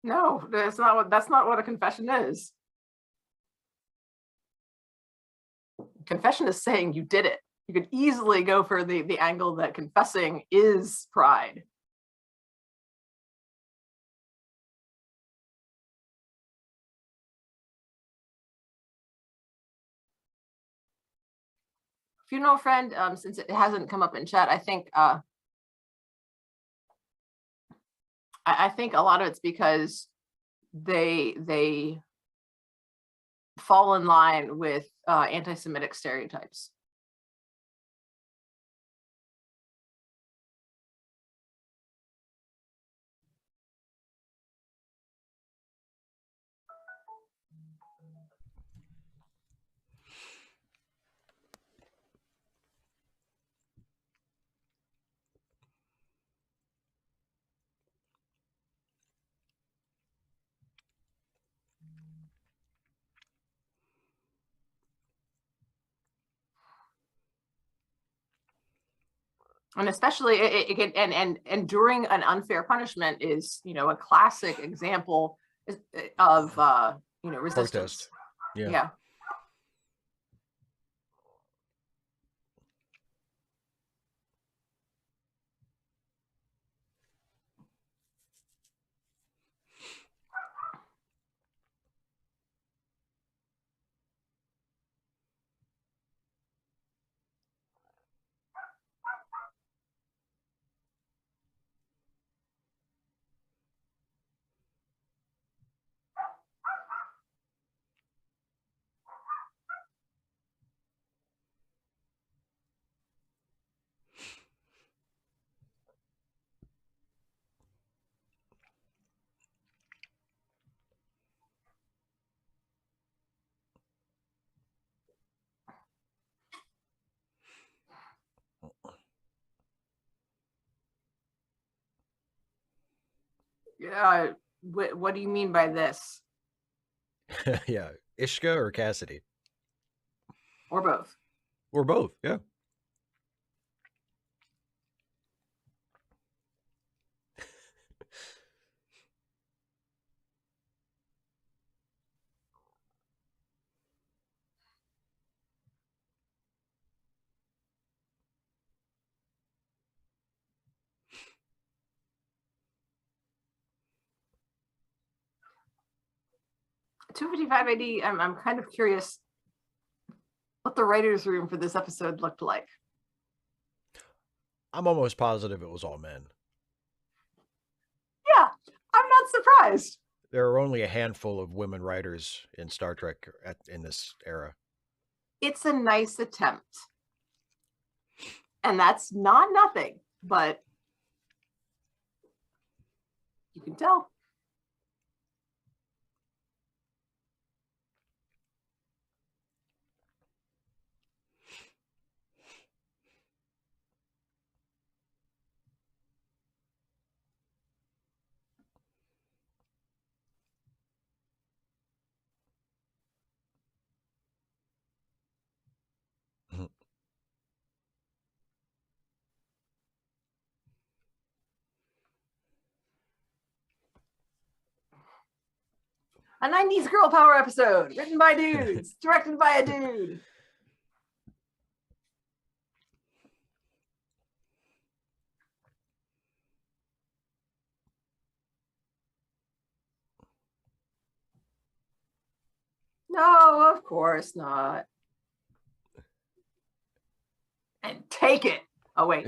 B: No, that's not what a confession is. Confession is saying you did it. You could easily go for the angle that confessing is pride. Funeral friend, since it hasn't come up in chat, I think I think a lot of it's because they fall in line with anti-Semitic stereotypes. And especially it can, and enduring an unfair punishment is, a classic example of resistance.
A: Protest. Yeah.
B: Yeah. Yeah. What do you mean by this?
A: Yeah. Ishka or Cassidy?
B: Or both?
A: Or both. Yeah.
B: 255 AD. I'm kind of curious what the writers' room for this episode looked like.
A: I'm almost positive it was all men.
B: Yeah, I'm not surprised.
A: There are only a handful of women writers in Star Trek in this era.
B: It's a nice attempt. And that's not nothing, but you can tell. A 90s girl power episode written by dudes, directed by a dude. No, of course not. And take it. Oh, wait.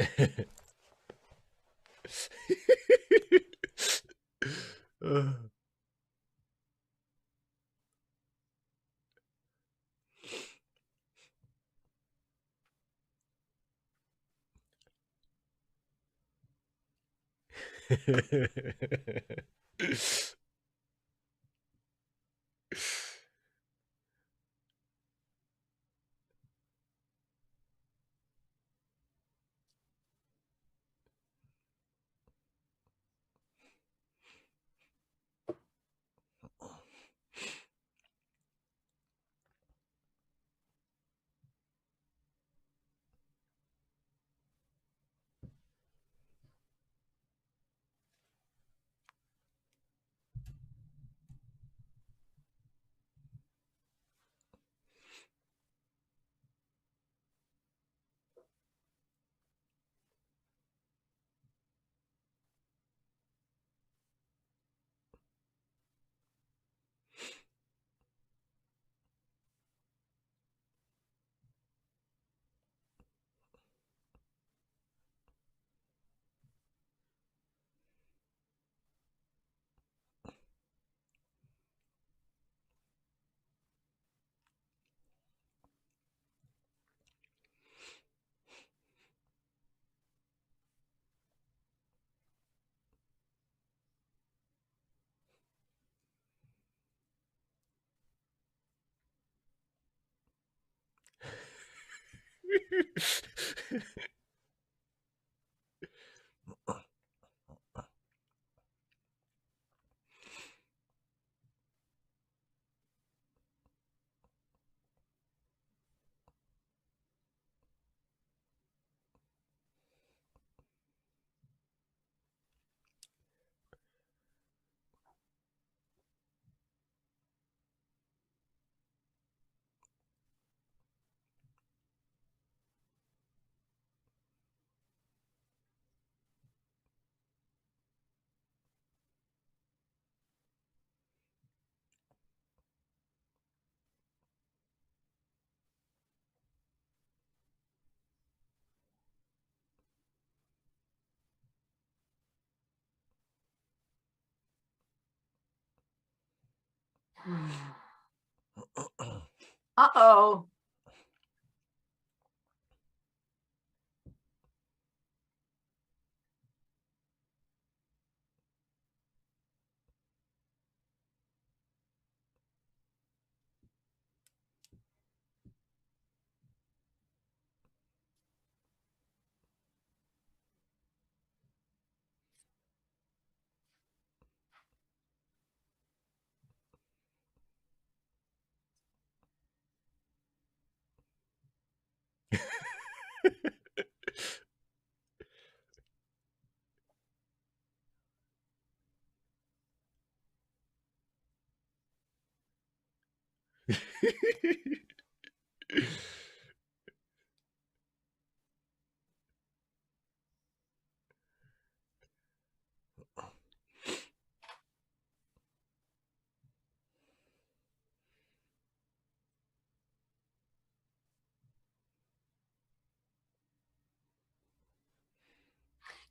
B: Uh-oh.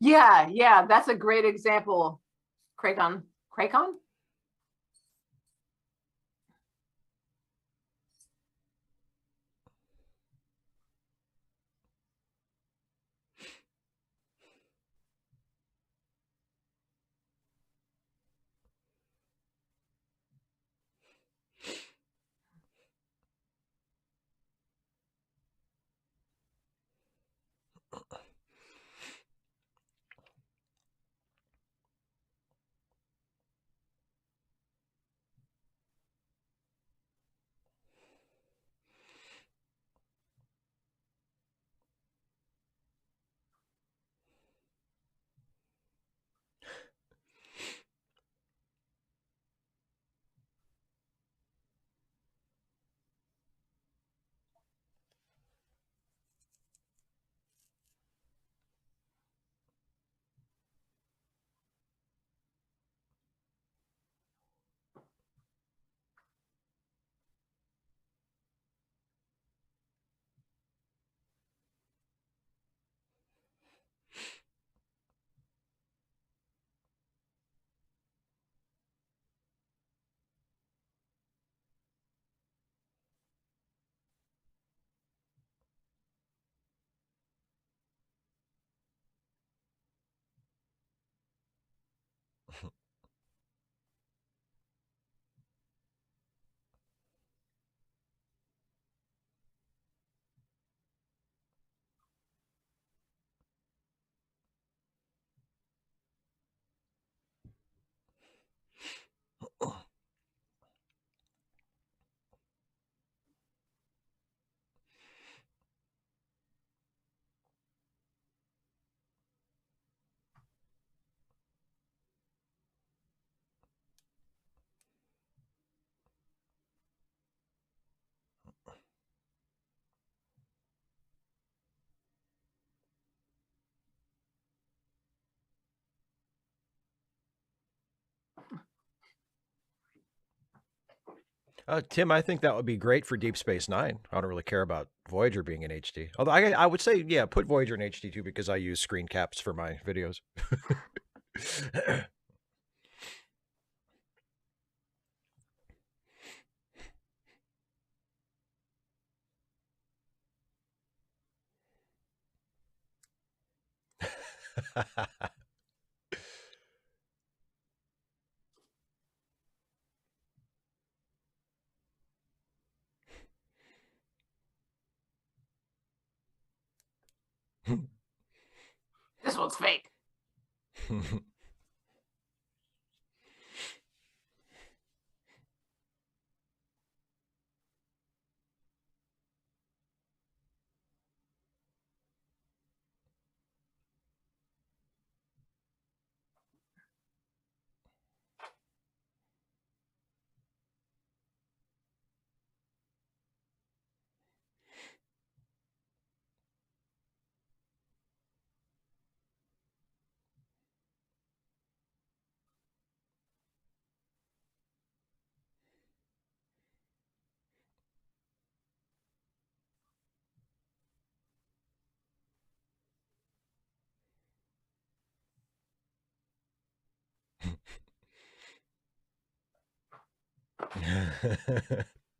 B: Yeah, yeah, that's a great example. Cracon. Cracon?
A: Tim, I think that would be great for Deep Space Nine. I don't really care about Voyager being in HD. Although I would say, yeah, put Voyager in HD too because I use screen caps for my videos.
B: This one's fake.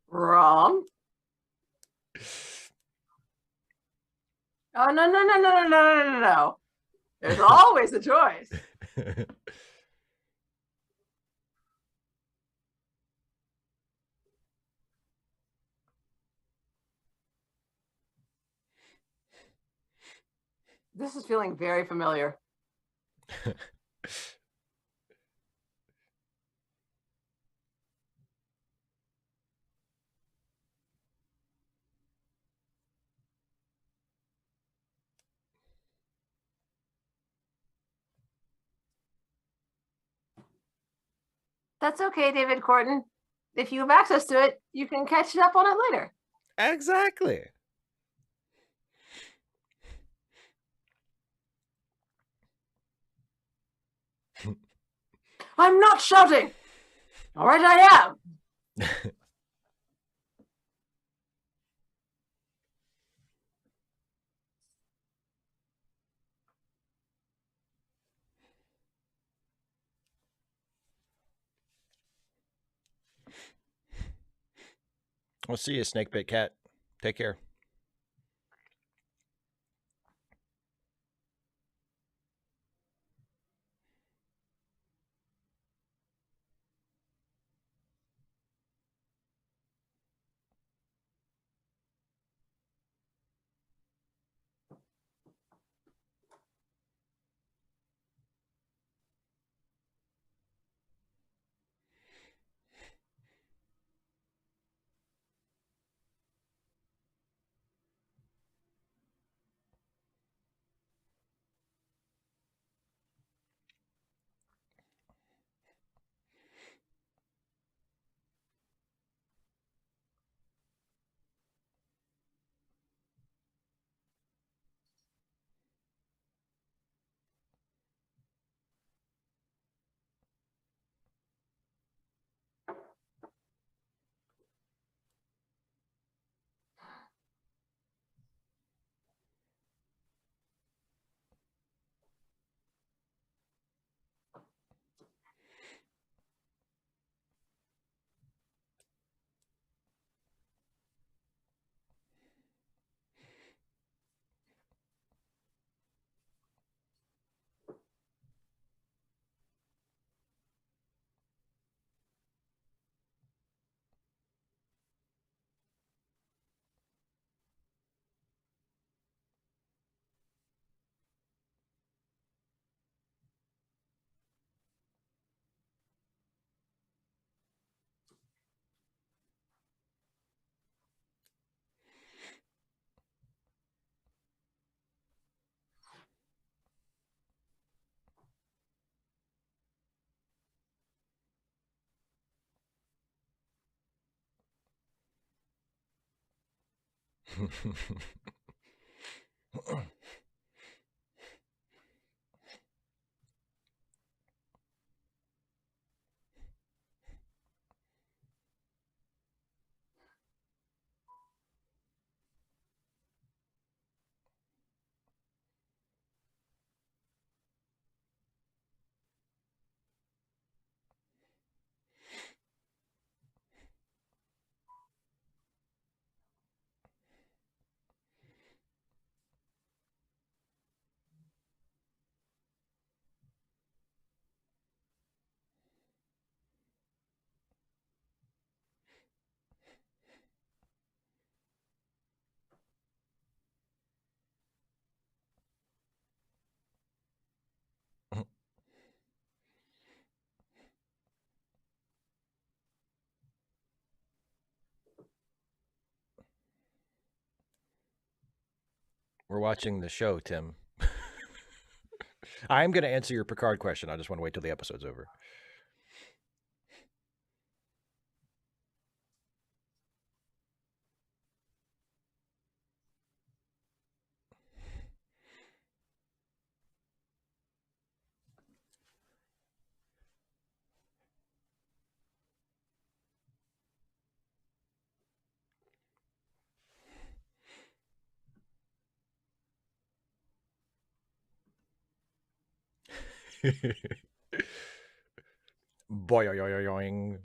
B: Wrong. Oh, no, no, no, no, no, no, no, no, no. There's always a choice. This is feeling very familiar. That's okay, David Corton. If you have access to it, you can catch up on it later.
A: Exactly.
B: I'm not shouting. All right, I am.
A: We'll see you, Snake Bit Cat. Take care. We're watching the show, Tim. I'm going to answer your Picard question. I just want to wait till the episode's over. Boing.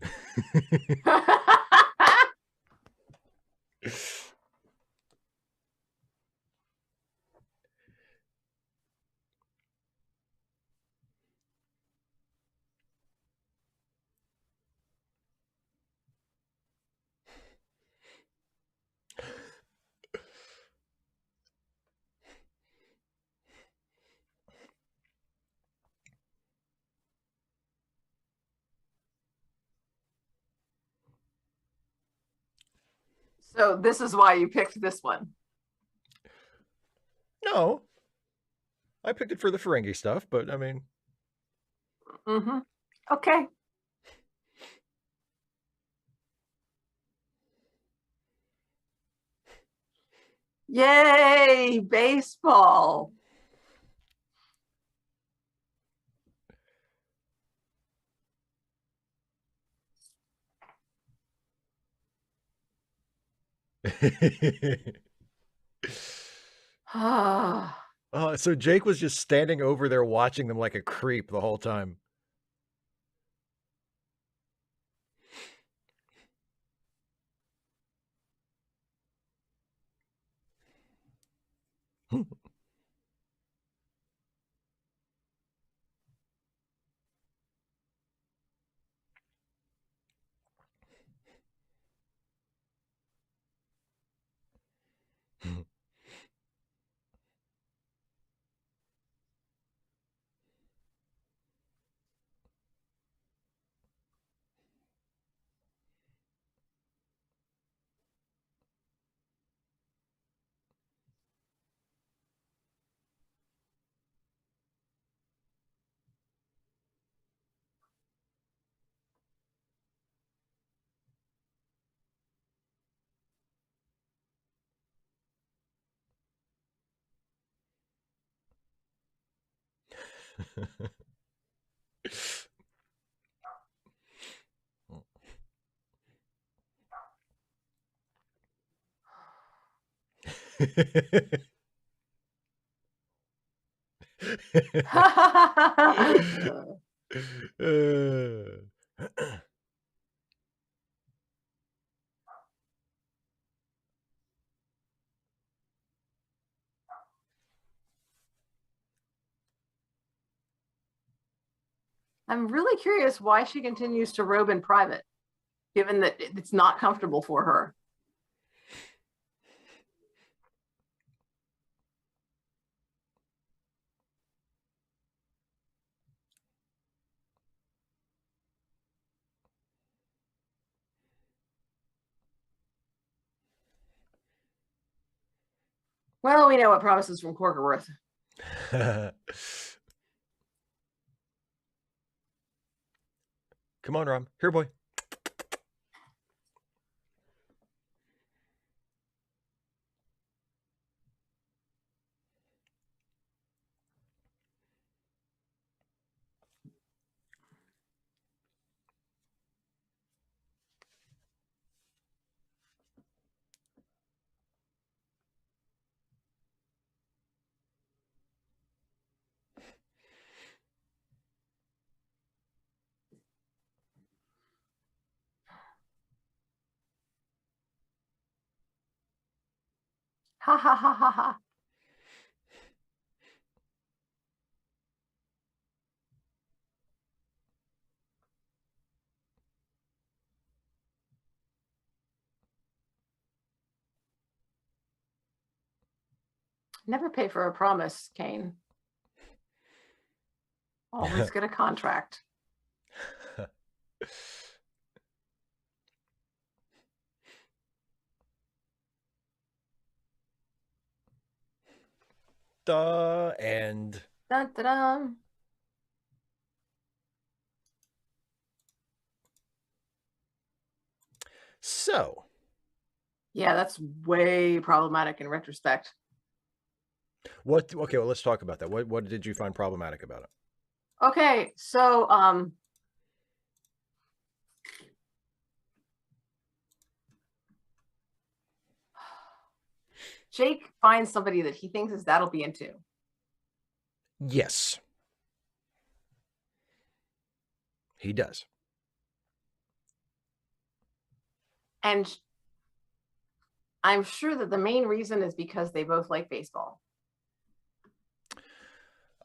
B: So this is why you picked this one.
A: No, I picked it for the Ferengi stuff, but I mean,
B: Mm-hmm. Okay. Yay, baseball. Ah.
A: so Jake was just standing over there watching them like a creep the whole time.
B: I'm really curious why she continues to robe in private, given that it's not comfortable for her. Well, we know what promises from Cork are worth.
A: Come on, Rom. Here, boy.
B: Ha ha ha ha ha. Never pay for a promise, Kane. Always get a contract.
A: The end.
B: Dun, dun, dun.
A: So,
B: Yeah, that's way problematic in retrospect.
A: what? Okay, well, let's talk about that. What did you find problematic about it?
B: Okay, so Jake finds somebody that he thinks his dad'll be into.
A: Yes, he does.
B: And I'm sure that the main reason is because they both like baseball.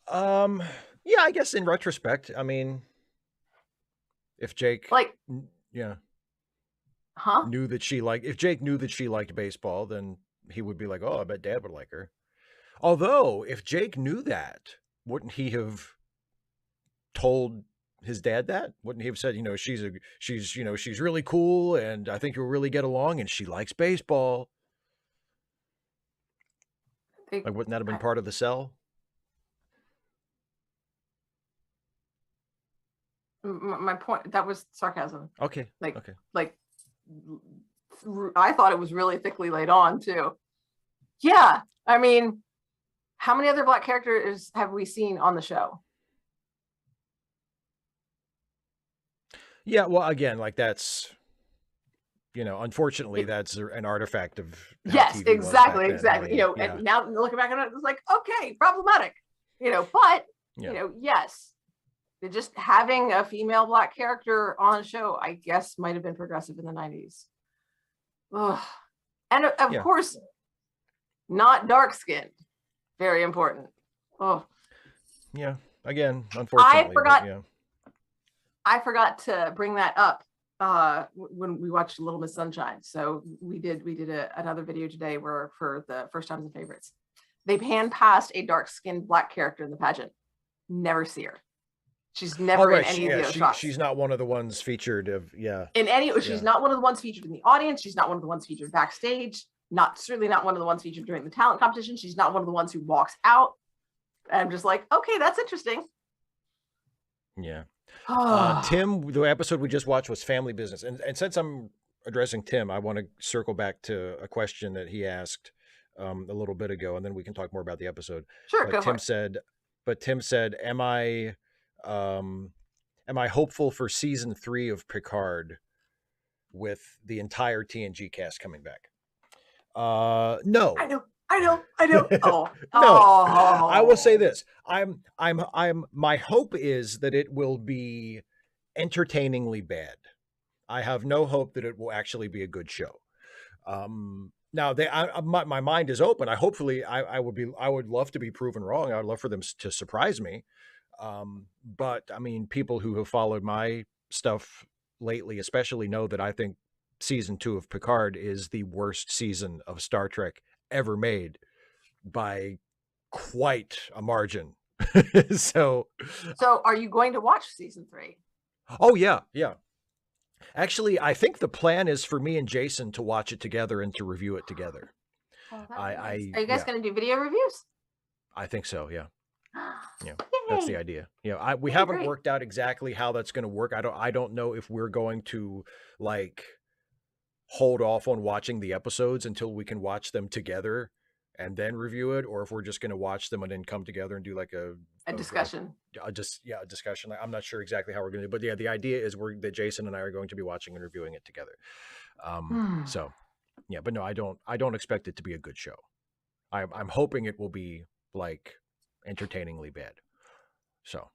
A: Yeah, I guess in retrospect, I mean, if Jake,
B: Like,
A: yeah,
B: huh?
A: knew that she liked, if Jake knew that she liked baseball, then he would be like, oh, I bet Dad would like her. Although, if Jake knew that, wouldn't he have told his dad that? Wouldn't he have said, she's really cool, and I think you'll really get along, and she likes baseball?
B: They,
A: Like, wouldn't that have been
B: I,
A: part of the sell?
B: my point, that was sarcasm.
A: Okay.
B: Like,
A: Okay.
B: like, I thought it was really thickly laid on too. Yeah, I mean, how many other Black characters have we seen on the show?
A: Yeah. Well, again, like that's, unfortunately, that's an artifact of how
B: Yes,
A: TV was back
B: exactly,
A: then. I
B: exactly.
A: mean, yeah.
B: And now looking back on it, it's like, okay, problematic. But
A: Yeah.
B: yes, just having a female Black character on a show, I guess, might have been progressive in the 90s. Ugh. And of course, not dark skinned. Very important. Oh,
A: yeah. Again, unfortunately,
B: I forgot to bring that up when we watched Little Miss Sunshine. So we did another video today where for the first times and favorites, they pan past a dark skinned Black character in the pageant. Never see her. She's never in any of the shots.
A: She's not one of the ones featured
B: She's not one of the ones featured in the audience. She's not one of the ones featured backstage. Certainly not one of the ones featured during the talent competition. She's not one of the ones who walks out. And I'm just like, okay, that's interesting.
A: Yeah. Tim, the episode we just watched was Family Business. And since I'm addressing Tim, I want to circle back to a question that he asked a little bit ago, and then we can talk more about the episode.
B: Sure,
A: go Tim said, am I hopeful for season 3 of Picard with the entire TNG cast coming back? No.
B: I know. Oh,
A: no. I will say this. My hope is that it will be entertainingly bad. I have no hope that it will actually be a good show. Now my mind is open. I would love to be proven wrong. I would love for them to surprise me. But I mean, people who have followed my stuff lately, especially, know that I think season 2 of Picard is the worst season of Star Trek ever made by quite a margin. So
B: are you going to watch season 3?
A: Oh yeah. Actually, I think the plan is for me and Jason to watch it together and to review it together.
B: Oh, are you guys going to do video reviews?
A: I think so. Yeah. Yeah, that's the idea. We haven't worked out exactly how that's going to work. I don't know if we're going to like hold off on watching the episodes until we can watch them together and then review it, or if we're just going to watch them and then come together and do like a
B: discussion.
A: A discussion. I'm not sure exactly how we're going to do, but yeah, the idea is that Jason and I are going to be watching and reviewing it together. So yeah, but no, I don't expect it to be a good show. I'm hoping it will be like entertainingly bad. So,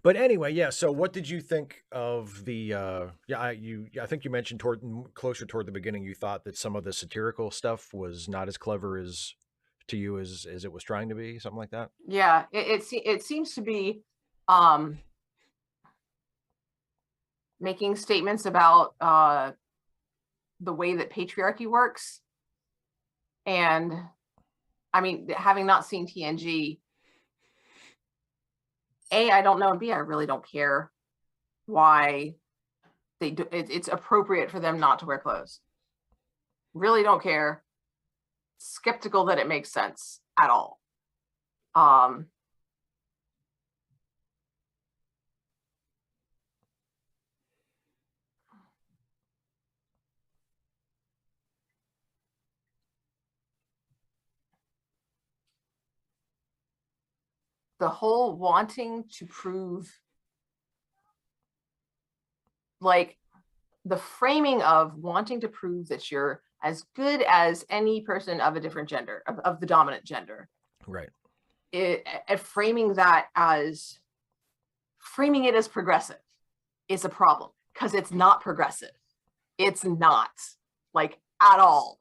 A: but anyway, yeah. So what did you think of the, I think you mentioned closer toward the beginning, you thought that some of the satirical stuff was not as clever as it was trying to be, something like that.
B: Yeah. It seems to be, making statements about, the way that patriarchy works. And I mean, having not seen TNG, A, I don't know, and B, I really don't care why they do. It's appropriate for them not to wear clothes. Really don't care. Skeptical that it makes sense at all. The whole wanting to prove, like the framing of wanting to prove that you're as good as any person of a different gender, of the dominant gender.
A: Right.
B: Framing it as progressive is a problem, because it's not progressive. It's not, like, at all.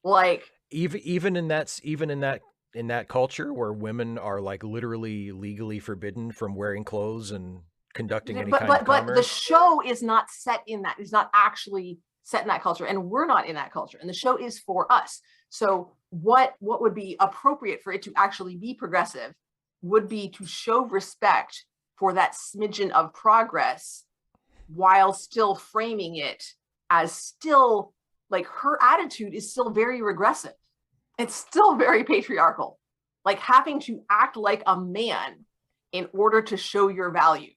B: Like
A: even in that culture where women are like literally legally forbidden from wearing clothes and conducting any kind of
B: but the
A: commerce.
B: show is not set in that. It's not actually set in that culture, and we're not in that culture. And the show is for us. So what would be appropriate for it to actually be progressive would be to show respect for that smidgen of progress while still framing it as still like her attitude is still very regressive. It's still very patriarchal, like having to act like a man in order to show your value.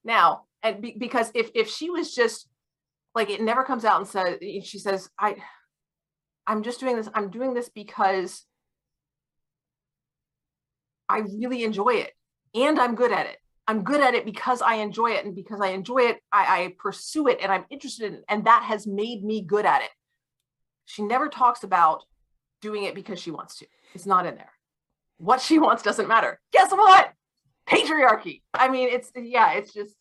B: Now, and because if she was just like, it never comes out and says, she says, I'm just doing this. I'm doing this because I really enjoy it and I'm good at it. I'm good at it because I enjoy it. And because I enjoy it, I pursue it and I'm interested in it. And that has made me good at it. She never talks about doing it because she wants to. It's not in there. What she wants doesn't matter. Guess what? Patriarchy. I mean, it's just,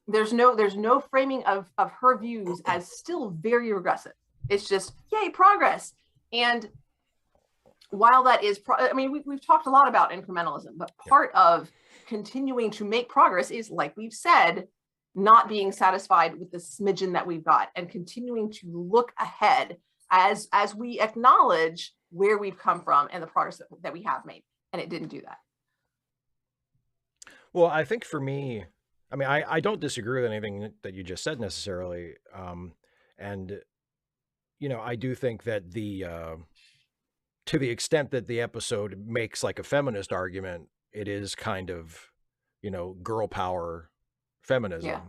B: there's no framing of her views as still very regressive. It's just, yay, progress. And while that is, I mean, we've talked a lot about incrementalism, but part of continuing to make progress is, like we've said, not being satisfied with the smidgen that we've got and continuing to look ahead as we acknowledge where we've come from and the progress that we have made. And it didn't do that.
A: Well, I think for me, I mean, I don't disagree with anything that you just said necessarily. And, you know, I do think that to the extent that the episode makes like a feminist argument, it is kind of, you know, girl power feminism.
B: Yeah.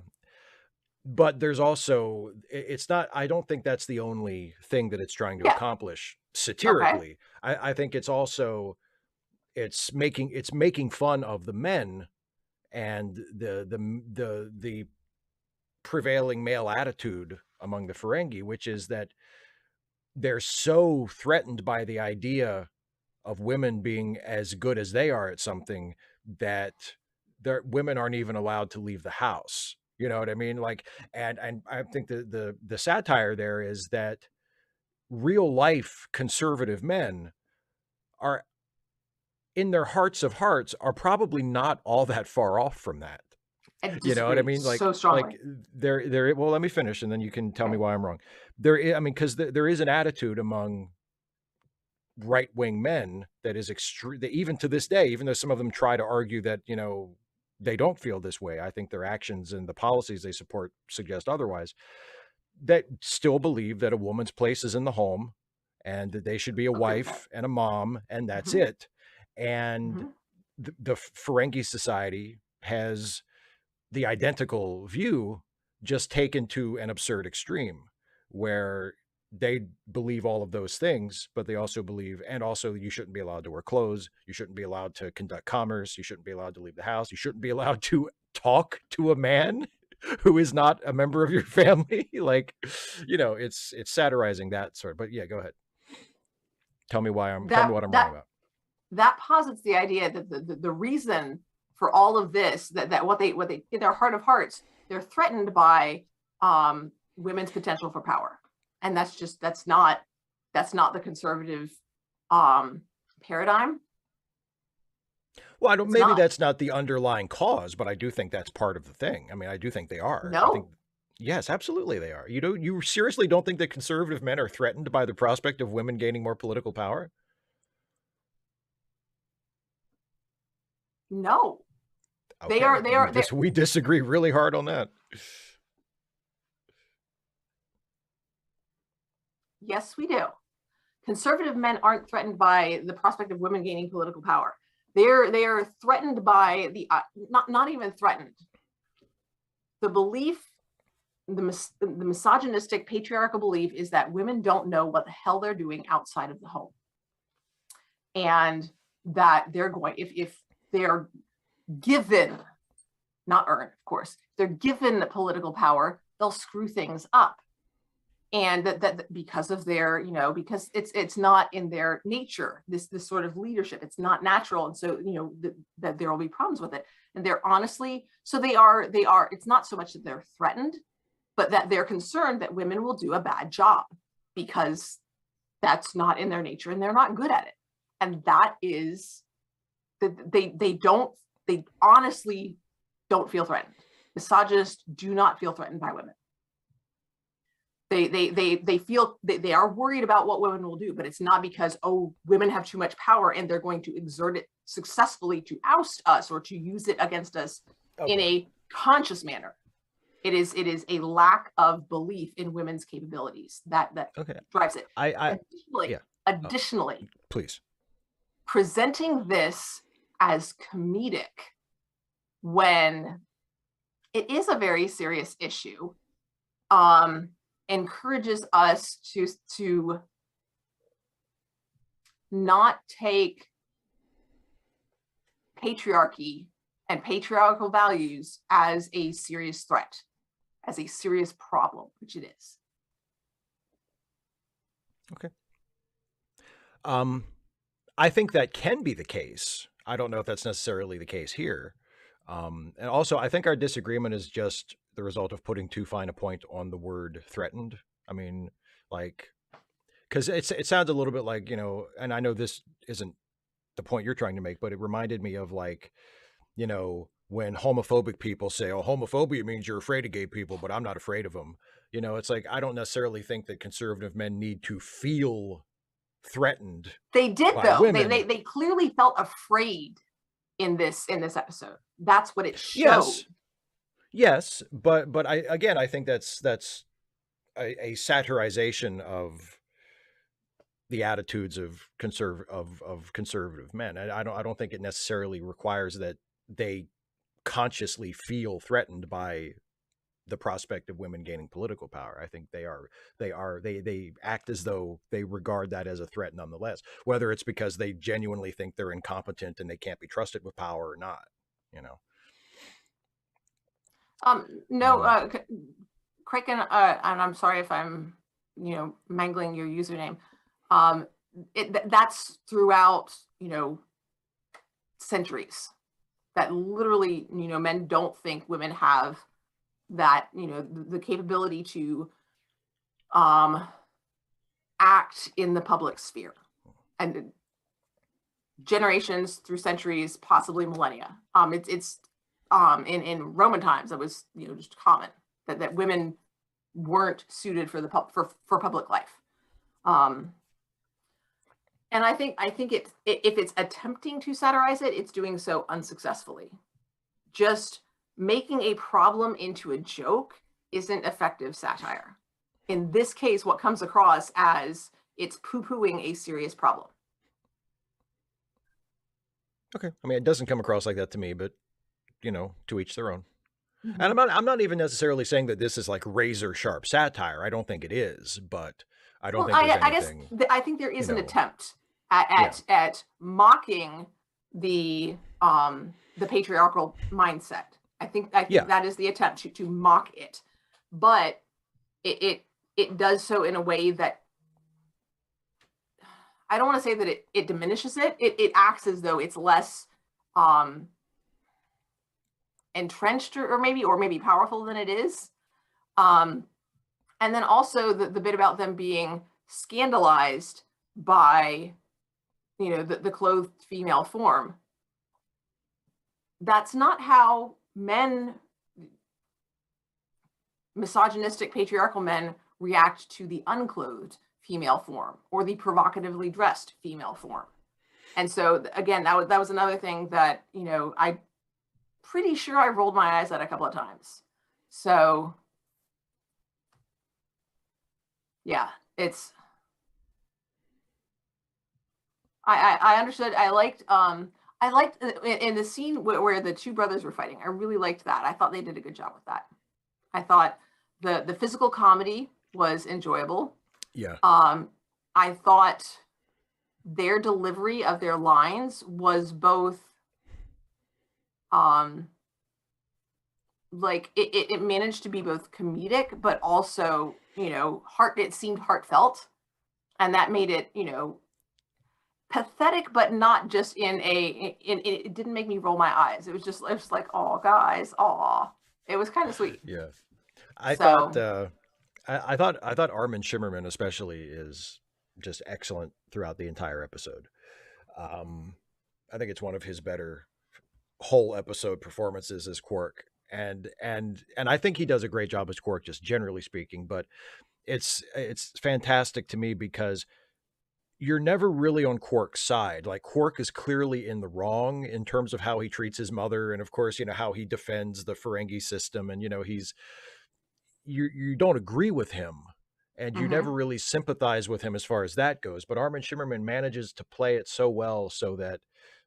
A: But there's also, it's not, I don't think that's the only thing that it's trying to accomplish satirically. Okay. I think it's also, it's making fun of the men and the prevailing male attitude among the Ferengi, which is that they're so threatened by the idea of women being as good as they are at something that their women aren't even allowed to leave the house. You know what I mean? Like, and I think the satire there is that real life conservative men are, in their hearts of hearts, are probably not all that far off from that. You know what I mean? Like,
B: so strongly.
A: Like there. Well, let me finish, and then you can tell me why I'm wrong. There, I mean, because there is an attitude among right-wing men that is extreme. That even to this day, even though some of them try to argue that, you know, they don't feel this way, I think their actions and the policies they support suggest otherwise. That still believe that a woman's place is in the home, and that they should be a wife and a mom, and that's it. And the Ferengi society has the identical view, just taken to an absurd extreme, where they believe all of those things, but they also believe, and also you shouldn't be allowed to wear clothes, you shouldn't be allowed to conduct commerce, you shouldn't be allowed to leave the house, you shouldn't be allowed to talk to a man who is not a member of your family. Like, you know, it's satirizing that sort. But yeah, go ahead. Tell me what I'm wrong about.
B: That posits the idea that the reason for all of this, that what they in their heart of hearts, they're threatened by women's potential for power. And that's not the conservative paradigm.
A: Well, maybe that's not the underlying cause, but I do think that's part of the thing. I mean, I do think they are.
B: No.
A: Yes, absolutely they are. You seriously don't think that conservative men are threatened by the prospect of women gaining more political power?
B: No.
A: Okay. They are. We disagree really hard on that.
B: Yes, we do. Conservative men aren't threatened by the prospect of women gaining political power. They are threatened by the not even threatened. The belief, the misogynistic patriarchal belief, is that women don't know what the hell they're doing outside of the home, and that they're going, if they're given, not earned, of course, they're given political power, they'll screw things up. And that because of their, you know, because it's not in their nature, this sort of leadership, it's not natural. And so, you know, that there will be problems with it. And they're honestly, so they are, it's not so much that they're threatened, but that they're concerned that women will do a bad job because that's not in their nature and they're not good at it. And that is they honestly don't feel threatened. Misogynists do not feel threatened by women. They feel they are worried about what women will do, but it's not because, oh, women have too much power and they're going to exert it successfully to oust us or to use it against us in a conscious manner. It is a lack of belief in women's capabilities that drives it. Additionally,
A: please.
B: Presenting this as comedic when it is a very serious issue encourages us to not take patriarchy and patriarchal values as a serious threat, as a serious problem, which it is.
A: Okay. I think that can be the case. I don't know if that's necessarily the case here. And also, I think our disagreement is just the result of putting too fine a point on the word threatened. I mean, like, because it sounds a little bit like, you know, and I know this isn't the point you're trying to make, but it reminded me of, like, you know, when homophobic people say, oh, homophobia means you're afraid of gay people, but I'm not afraid of them. You know, it's like, I don't necessarily think that conservative men need to feel threatened.
B: They did, though. They clearly felt afraid in this episode. That's what it showed.
A: Yes, but I think that's a satirization of the attitudes of conservative men. I don't think it necessarily requires that they consciously feel threatened by the prospect of women gaining political power. I think they act as though they regard that as a threat nonetheless, whether it's because they genuinely think they're incompetent and they can't be trusted with power or not, you know.
B: Kraken, and I'm sorry if I'm, you know, mangling your username. That's throughout, you know, centuries. That literally, you know, men don't think women have that, you know, the capability to act in the public sphere, and generations through centuries, possibly millennia. It's in Roman times, it was, you know, just common that women weren't suited for for public life. And I think if it's attempting to satirize it, it's doing so unsuccessfully. Just making a problem into a joke isn't effective satire. In this case, what comes across as it's poo-pooing a serious problem.
A: Okay. I mean, it doesn't come across like that to me, but, you know, to each their own. Mm-hmm. And I'm not even necessarily saying that this is like razor sharp satire. I don't think it is, but I don't think there's anything.
B: I think there is an attempt at mocking the patriarchal mindset. I think that is the attempt to mock it, but it does so in a way that I don't want to say that it diminishes it. It acts as though it's less entrenched or maybe powerful than it is. And then also the bit about them being scandalized by, you know, the clothed female form. That's not how misogynistic patriarchal men react to the unclothed female form or the provocatively dressed female form. And so again, that was another thing that, you know, I pretty sure I rolled my eyes at a couple of times. So yeah, it's I understood. I liked in the scene where the two brothers were fighting. I really liked that. I thought they did a good job with that. I thought the physical comedy was enjoyable.
A: Yeah.
B: I thought their delivery of their lines was both like it managed to be both comedic but also, you know, it seemed heartfelt, and that made it, you know, pathetic, but not just it didn't make me roll my eyes. It was like, oh guys, oh, it was kind of sweet.
A: Yeah. I thought,
B: So
A: I thought Armin Shimmerman especially is just excellent throughout the entire episode. Um, I think it's one of his better whole episode performances as Quark, and I think he does a great job as Quark, just generally speaking. But it's fantastic to me because you're never really on Quark's side. Like Quark is clearly in the wrong in terms of how he treats his mother, and of course, how he defends the Ferengi system, and you don't agree with him, and you never
B: mhm.
A: really sympathize with him as far as that goes. But Armin Shimmerman manages to play it so well so that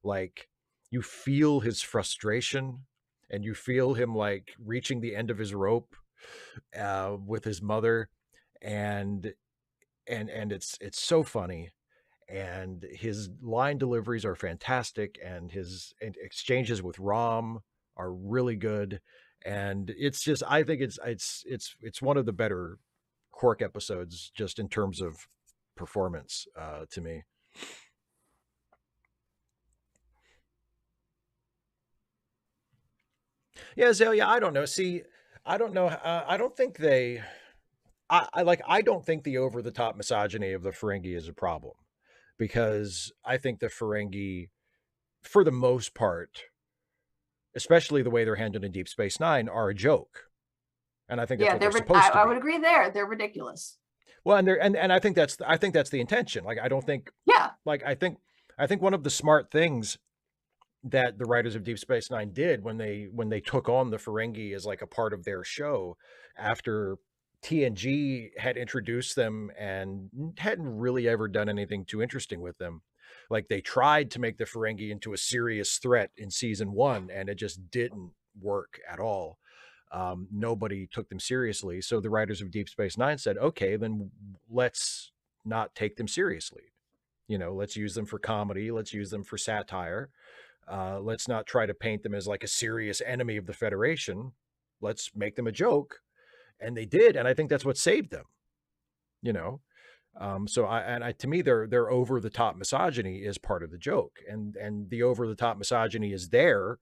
A: like you feel his frustration and you feel him like reaching the end of his rope with his mother, and and it's so funny, and his line deliveries are fantastic, and his exchanges with Rom are really good, and it's just I think it's one of the better Quark episodes just in terms of performance to me. Yeah, Azalea, I don't know. See, I don't know. I don't think they. I don't think the over the top misogyny of the Ferengi is a problem, because I think the Ferengi, for the most part, especially the way they're handled in Deep Space Nine, are a joke, and I think that's
B: Yeah,
A: what they're
B: I,
A: supposed to
B: I would
A: be.
B: agree there. They're ridiculous.
A: Well, and I think that's the intention. Like I don't think
B: Yeah,
A: like I think one of the smart things that the writers of Deep Space Nine did when they took on the Ferengi as like a part of their show after TNG had introduced them and hadn't really ever done anything too interesting with them. Like they tried to make the Ferengi into a serious threat in season one, and it just didn't work at all. Nobody took them seriously. So the writers of Deep Space Nine said, okay, then let's not take them seriously. Let's use them for comedy. Let's use them for satire. Let's not try to paint them as like a serious enemy of the Federation. Let's make them a joke. And they did. And I think that's what saved them, you know? To me, their over the top misogyny is part of the joke. And the over the top misogyny is there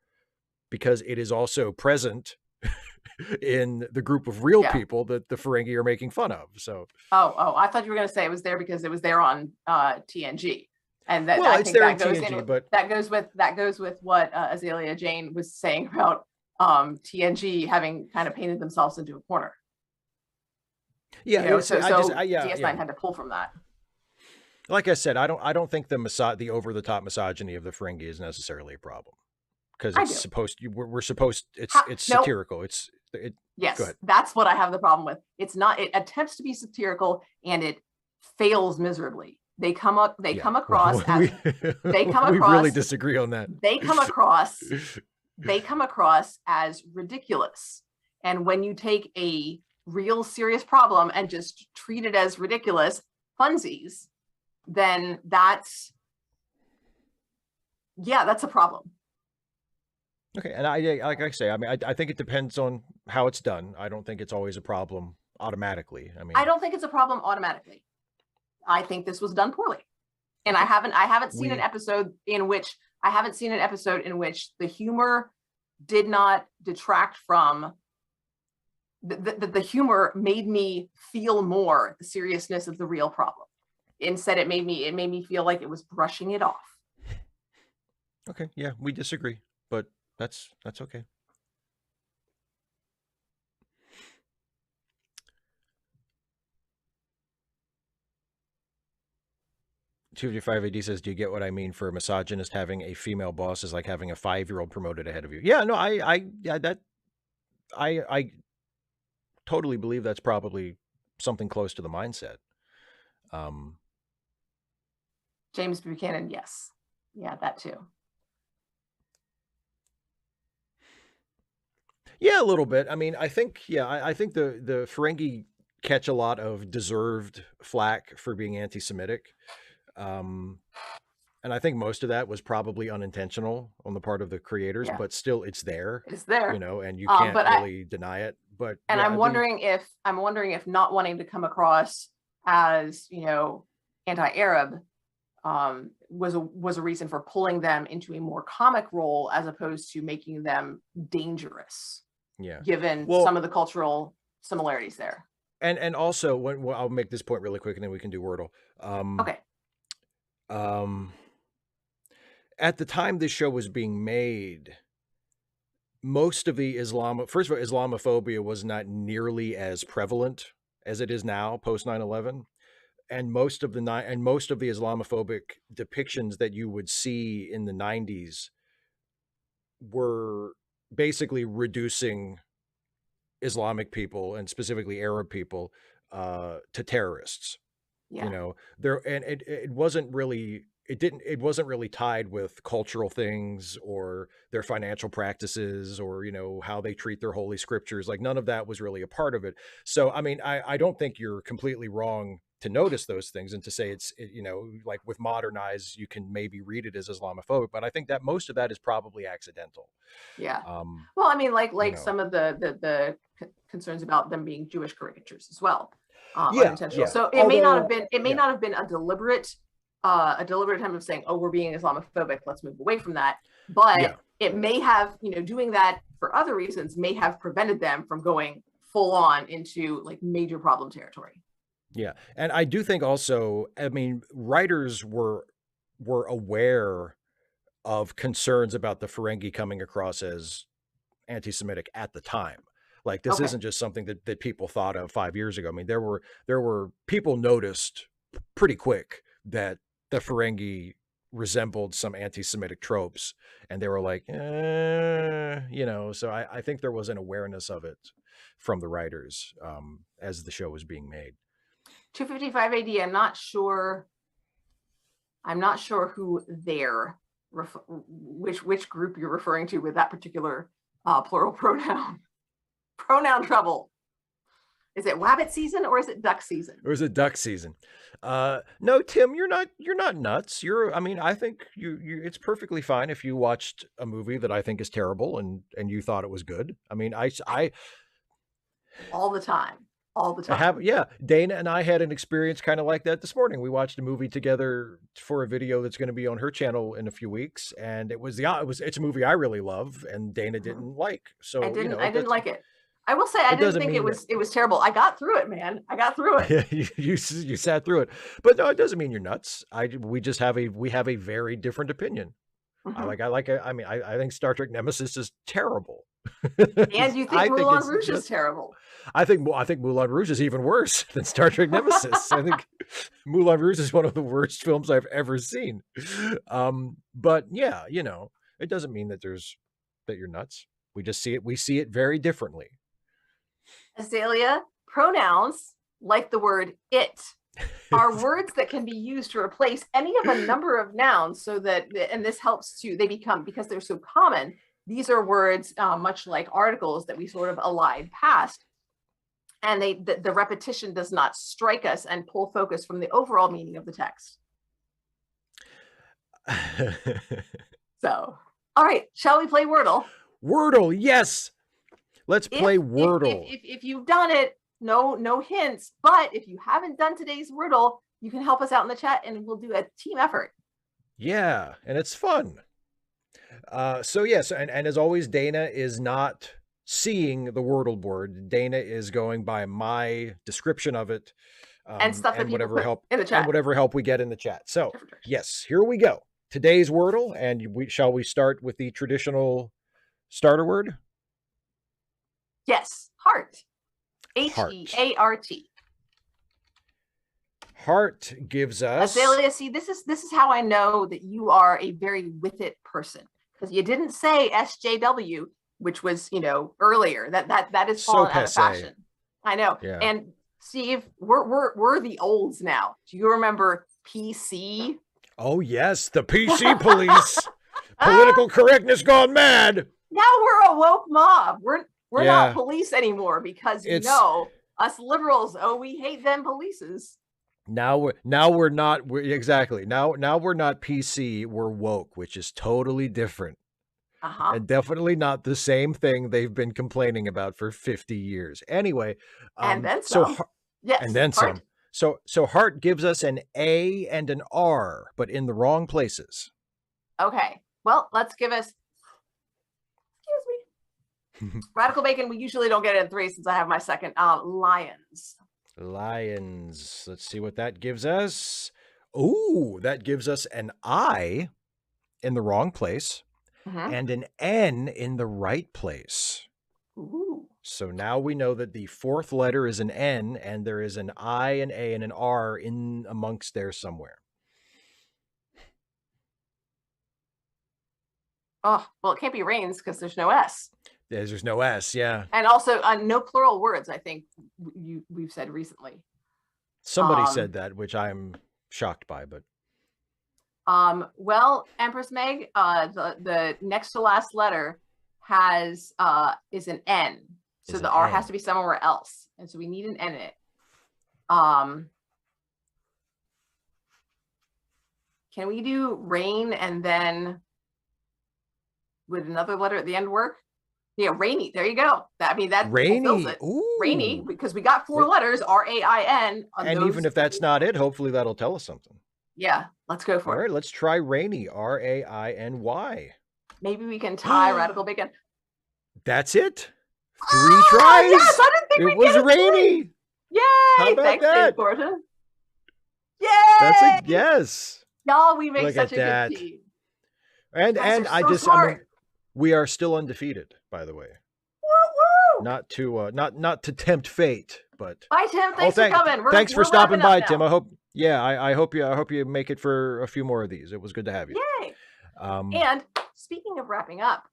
A: because it is also present in the group of real
B: yeah.
A: people that the Ferengi are making fun of. So,
B: Oh, I thought you were going to say it was there because it was there on TNG, and that
A: well,
B: I
A: it's
B: think
A: there in
B: that goes
A: TNG,
B: in.
A: but
B: That goes with what Azalea Jane was saying about TNG having kind of painted themselves into a corner.
A: yeah, it's, I just, I, yeah,
B: DS9
A: yeah.
B: had to pull from that.
A: Like I said, I don't think the over the top misogyny of the Ferengi is necessarily a problem, because
B: I
A: it's
B: do.
A: supposed we're supposed it's
B: No,
A: satirical. Go
B: yes,
A: ahead.
B: that's what I have the problem with. It's not. It attempts to be satirical and it fails miserably. They
A: Yeah.
B: come across
A: Well,
B: as they come
A: we really
B: across
A: disagree on that.
B: they come across they come across as ridiculous. And when you take a real serious problem and just treat it as ridiculous funsies, then that's a problem.
A: Okay, and like I say, I mean, I think it depends on how it's done. I don't think it's always a problem automatically. I
B: I
A: mean,
B: don't think it's a problem automatically. I think this was done poorly. And
A: okay,
B: I haven't seen an
A: we
B: episode in which the humor did not detract from the humor made me feel more the seriousness of the real problem. Instead, it made me feel like it was brushing it off.
A: okay, yeah, we disagree, but that's okay. 255 AD says, "Do you get what I mean? For a misogynist, having a female boss is like having a 5-year-old promoted ahead of you." Yeah, no, yeah, that I totally believe that's probably something close to the mindset. Um,
B: James Buchanan, yes, yeah, that too.
A: yeah, a little bit. I mean, I think, yeah, I think the Ferengi catch a lot of deserved flack for being anti-Semitic. Um, and I think most of that was probably unintentional on the part of the creators,
B: Yeah,
A: but still it's there,
B: it's there.
A: and you can't
B: But
A: really deny it. But
B: and
A: yeah,
B: I'm wondering if not wanting to come across as anti-Arab was a reason for pulling them into a more comic role as opposed to making them dangerous,
A: yeah.
B: given some
A: Well,
B: of the cultural similarities there.
A: And also well, I'll make this point really quick and then we can do Wordle.
B: Okay.
A: Um, at the time this show was being made, most of the first of all, Islamophobia was not nearly as prevalent as it is now post 9/11. And most of the Islamophobic depictions that you would see in the 90s were basically reducing Islamic people and specifically Arab people to terrorists.
B: Yeah.
A: You know, and it wasn't really it wasn't really tied with cultural things or their financial practices or, you know, how they treat their holy scriptures. Like none of that was really a part of it. So, I mean, I don't think you're completely wrong to notice those things and to say you know, like with modern eyes, you can maybe read it as Islamophobic, but I think that most of that is probably accidental.
B: Yeah. Well, I mean, like
A: you know.
B: some of the concerns about them being Jewish caricatures as well,
A: Yeah,
B: unintentional.
A: yeah.
B: So it may not have been not have been a deliberate attempt of saying, oh, we're being Islamophobic, let's move away from that. But it may have, you know, doing that for other reasons may have prevented them from going full on into like major problem territory.
A: Yeah. And I do think also, I mean, writers were aware of concerns about the Ferengi coming across as anti-Semitic at the time. Like this isn't just something that people thought of 5 years ago. I mean, there were people noticed pretty quick that the Ferengi resembled some anti-Semitic tropes, and they were like, you know. So I think there was an awareness of it from the writers as the show was being made.
B: 255 AD. I'm not sure who they're which group you're referring to with that particular plural pronoun. Pronoun trouble. Is it wabbit season or is it duck season?
A: Or is it duck season? No, Tim, you're not nuts. I mean, I think it's perfectly fine if you watched a movie that I think is terrible and you thought it was good. I mean, I
B: all the time.
A: Dana and I had an experience kind of like that this morning. We watched a movie together for a video that's going to be on her channel in a few weeks, and it's a movie I really love, and Dana didn't like. So
B: I didn't,
A: you know,
B: I didn't like it. I will say I didn't think it was terrible. I got through it, man. I got through it.
A: you sat through it, but no, it doesn't mean you're nuts. We have a very different opinion. Mm-hmm. I think Star Trek Nemesis is terrible.
B: And you think Moulin Rouge is terrible?
A: I think Moulin Rouge is even worse than Star Trek Nemesis. I think Moulin Rouge is one of the worst films I've ever seen. But yeah, you know, it doesn't mean that you're nuts. We just see it very differently.
B: Azalea, pronouns like the word it are words that can be used to replace any of a number of nouns, so that, and this helps they become, because they're so common, these are words much like articles that we sort of elide past, and the repetition does not strike us and pull focus from the overall meaning of the text. So, all right, shall we play Wordle?
A: Wordle, yes. Let's play Wordle.
B: If you've done it, no hints. But if you haven't done today's Wordle, you can help us out in the chat, and we'll do a team effort.
A: Yeah, and it's fun. So yes, and as always, Dana is not seeing the Wordle board. Dana is going by my description of it,
B: and stuff that whatever help in the chat,
A: and whatever help we get in the chat. So yes, here we go. Today's Wordle, and shall we start with the traditional starter word?
B: Yes, heart. Heart.
A: Heart gives us.
B: Azalea, see, this is how I know that you are a very with it person, because you didn't say SJW, which was, you know, earlier. That is fallen out of fashion. I know. Yeah. And Steve, we're the olds now. Do you remember PC?
A: Oh yes, the PC police. Political correctness gone mad.
B: Now we're a woke mob. We're not police anymore, because you know us liberals. Oh, we hate them polices.
A: Now we're not. Exactly. Now we're not PC. We're woke, which is totally different. And definitely not the same thing they've been complaining about for 50 years. Anyway,
B: and then some. Yes,
A: and then some. So heart gives us an A and an R, but in the wrong places.
B: Okay. Well, let's give us. Radical bacon, we usually don't get it in 3 since I have my second. Lions.
A: Lions. Let's see what that gives us. Ooh, that gives us an I in the wrong place and an N in the right place.
B: Ooh.
A: So now we know that the 4th letter is an N and there is an I, an A, and an R in amongst there somewhere.
B: Oh, well, it can't be rains because there's no S.
A: There's no S, yeah.
B: And also no plural words, I think we've said recently.
A: Somebody said that, which I'm shocked by, but.
B: Well, Empress Meg, the next to last letter is an N. So the R has to be somewhere else. And so we need an N in it. Can we do rain and then would another letter at the end work? Yeah, rainy. There you go. That
A: rainy.
B: Fulfills it.
A: Ooh.
B: Rainy, because we got 4 letters, R-A-I-N.
A: And even if that's not it, hopefully that'll tell us something.
B: Yeah, let's go for it.
A: All right, let's try rainy. R-A-I-N-Y.
B: Maybe we can tie radical bacon.
A: That's it. 3 tries.
B: Yes, I didn't think
A: it was rainy.
B: Yay!
A: How about
B: Thanks,
A: that?
B: Yay!
A: That's a yes.
B: Y'all, we make
A: Look
B: such a
A: that.
B: good team.
A: And I mean, we are still undefeated, by the way.
B: Woo-woo!
A: Not to tempt fate, but.
B: Bye, Tim. Thanks for coming.
A: Thanks for stopping by, Tim. I hope. Yeah, I hope you make it for a few more of these. It was good to have you.
B: Yay! And speaking of wrapping up,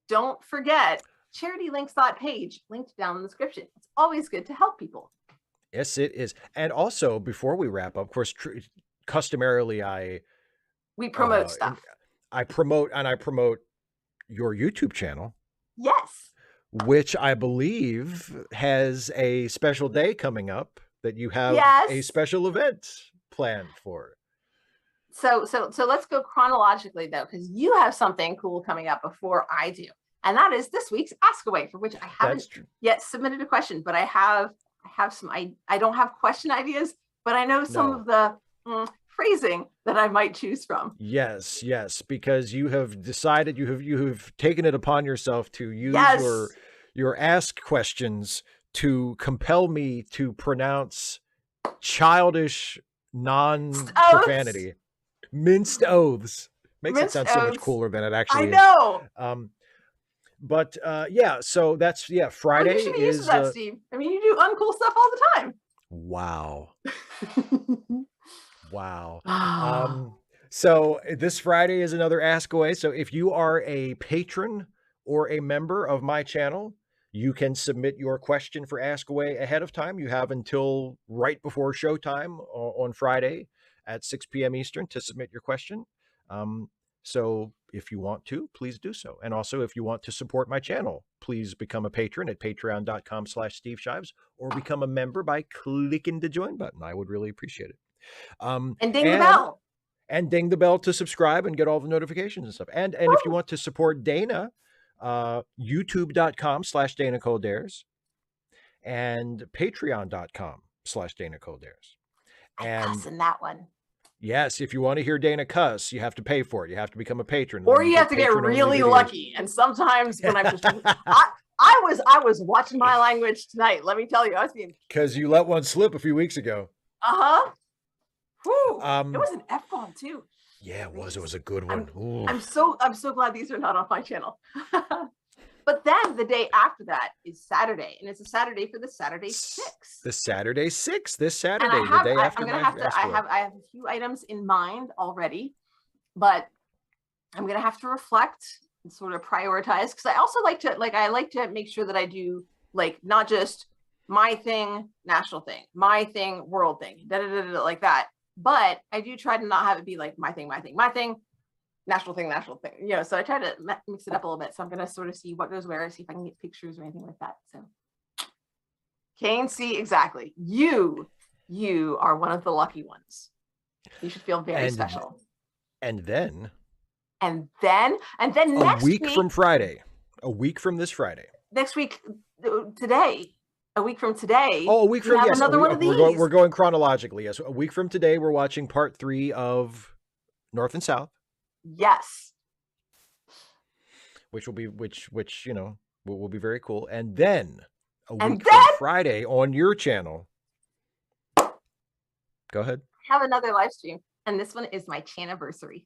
B: don't forget charitylinks.page linked down in the description. It's always good to help people.
A: Yes, it is. And also, before we wrap up, of course, customarily
B: we promote stuff.
A: I promote your YouTube channel.
B: Yes.
A: Which I believe has a special day coming up that you have a special event planned for.
B: So let's go chronologically though, because you have something cool coming up before I do. And that is this week's Ask Away, for which I haven't yet submitted a question, but I have some, I don't have question ideas, but I know some of the phrasing that I might choose from.
A: Yes, because you have decided, you have taken it upon yourself to use your ask questions to compel me to pronounce childish non-profanity. Minced oaths. Makes it sound so much cooler than it actually
B: is. I know.
A: But yeah, so that's Friday
B: you should be used to that, Steve. I mean, you do uncool stuff all the time.
A: Wow. Wow. So this Friday is another Ask Away. So if you are a patron or a member of my channel, you can submit your question for Ask Away ahead of time. You have until right before showtime on Friday at 6 p.m. Eastern to submit your question. So if you want to, please do so. And also, if you want to support my channel, please become a patron at patreon.com/SteveShives or become a member by clicking the join button. I would really appreciate it.
B: And ding the bell.
A: And ding the bell to subscribe and get all the notifications and stuff. And if you want to support Dana, youtube.com/DanaColeDares and patreon.com/DanaColeDares.
B: And cuss in that one.
A: Yes, if you want to hear Dana cuss, you have to pay for it. You have to become a patron.
B: Or you have to get really lucky. And sometimes when I'm just I was watching my language tonight. Let me tell you, I was being,
A: because you let one slip a few weeks ago.
B: Whew. It was an F-bomb too.
A: Yeah, it was. It was a good one.
B: I'm so glad these are not on my channel. But then the day after that is Saturday, and it's a Saturday for the Saturday 6.
A: The Saturday 6 this Saturday,
B: the
A: day after.
B: I have a few items in mind already, but I'm gonna have to reflect and sort of prioritize, because I also like to make sure that I do not just my thing, national thing, my thing, world thing, like that. But I do try to not have it be like my thing, national thing. So I try to mix it up a little bit. So I'm going to sort of see what goes where, see if I can get pictures or anything like that. So Kane, see, exactly. You are one of the lucky ones. You should feel very special.
A: And then
B: next week
A: from Friday, a week from this Friday.
B: Next week, today. A week from today.
A: Oh, a week from
B: another one of these.
A: We're going chronologically. Yes, a week from today, we're watching part 3 of North and South.
B: Yes.
A: Which will be will be very cool. And then a
B: And
A: week
B: then
A: from Friday on your channel. Go ahead.
B: have another live stream, and this one is my Chaniversary.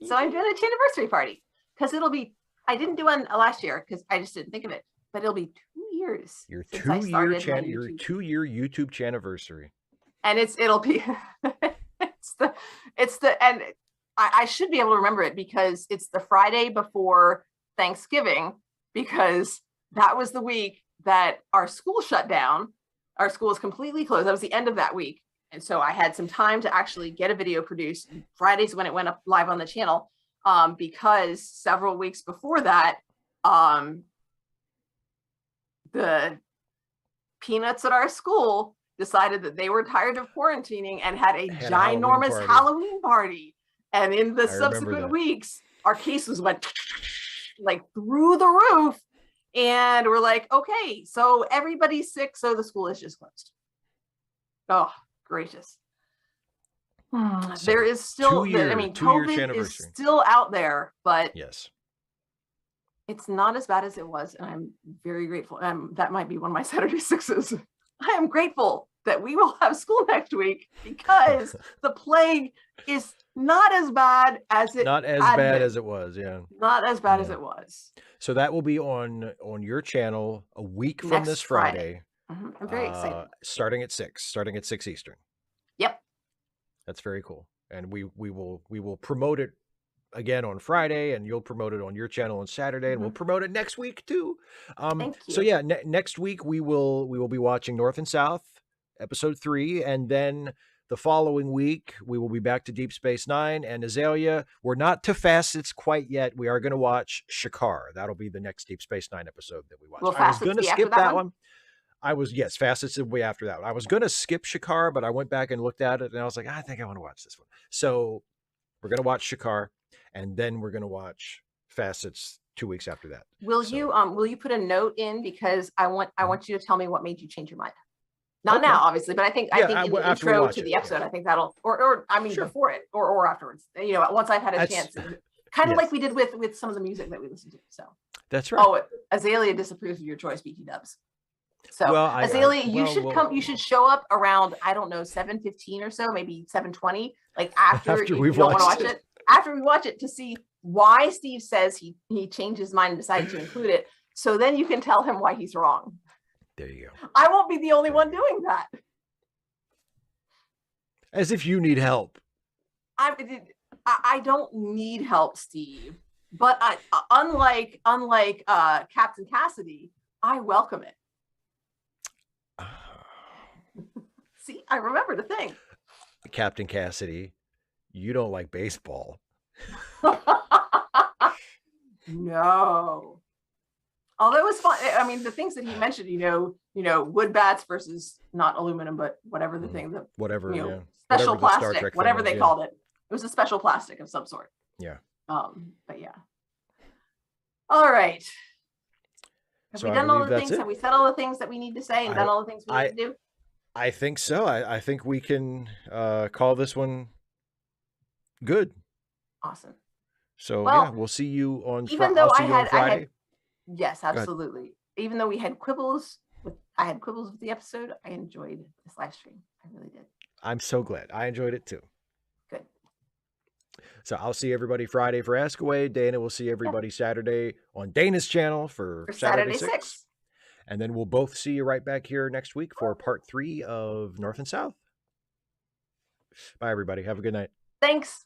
B: So I'm doing a Chaniversary party because it'll be. I didn't do one last year because I just didn't think of it, but it'll be 2 years
A: Your
B: since I started my
A: your
B: YouTube.
A: 2-year YouTube Chaniversary.
B: And it'll be it's the and I should be able to remember it because it's the Friday before Thanksgiving, because that was the week that our school shut down. Our school was completely closed. That was the end of that week. And so I had some time to actually get a video produced. Friday's when it went up live on the channel, because several weeks before that, the peanuts at our school decided that they were tired of quarantining and had a ginormous Halloween party. And in the subsequent weeks, our cases went like through the roof. And we're like, okay, so everybody's sick, so the school is just closed. Oh, gracious. So there is still, COVID is still out there, but
A: yes,
B: it's not as bad as it was. And I'm very grateful. That might be one of my Saturday sixes. I am grateful that we will have school next week because the plague is not as bad as it
A: was. Yeah,
B: not as bad as it was.
A: So that will be on your channel a week from this Friday.
B: I'm very excited.
A: Starting at 6 Eastern.
B: Yep.
A: That's very cool. And we will promote it again on Friday, and you'll promote it on your channel on Saturday, and we'll promote it next week too.
B: Thank you.
A: So yeah, next week we will be watching North and South episode 3, and then the following week we will be back to Deep Space Nine and Azalea. We're not to Facets quite yet. We are going to watch Shakar. That'll be the next Deep Space Nine episode that we watch. I was going to skip that one. Facets will be after that one. I was going to skip Shakar, but I went back and looked at it, and I was like, I think I want to watch this one. So we're going to watch Shakar, and then we're going to watch Facets 2 weeks after that.
B: Will you put a note in, because I want you to tell me what made you change your mind? Not now, obviously, but I think in the intro to the episode, I think that'll, or before it or afterwards. Once I've had a chance, kind of like we did with some of the music that we listened to. So
A: that's right.
B: Oh, Azalea disapproves of your choice, BT Dubs. So Azalea, you should show up around, I don't know, 7:15 or so, maybe 7:20, like after we watch it. After we watch it, to see why Steve says he changed his mind and decided to include it. So then you can tell him why he's wrong.
A: There you go.
B: I won't be the only one doing that.
A: As if you need help.
B: I don't need help, Steve. But unlike Captain Cassidy, I welcome it. See, I remembered a thing.
A: Captain Cassidy, you don't like baseball.
B: No. Although it was fun. I mean, the things that he mentioned, wood bats versus not aluminum, but whatever the thing, special plastic, whatever they called it. It was a special plastic of some sort.
A: Yeah.
B: But yeah. All right. Have we done all the things? Have we said all the things that we need to say and done all the things we need to do?
A: I think so. I think we can call this one good.
B: Awesome.
A: So we'll see you on Friday.
B: Yes, absolutely. Even though we had quibbles with the episode, I enjoyed this live stream. I really did.
A: I'm so glad. I enjoyed it too.
B: Good.
A: So I'll see everybody Friday for Ask Away. Dana will see everybody Saturday on Dana's channel for Saturday 6. And then we'll both see you right back here next week for part 3 of North and South. Bye, everybody. Have a good night.
B: Thanks.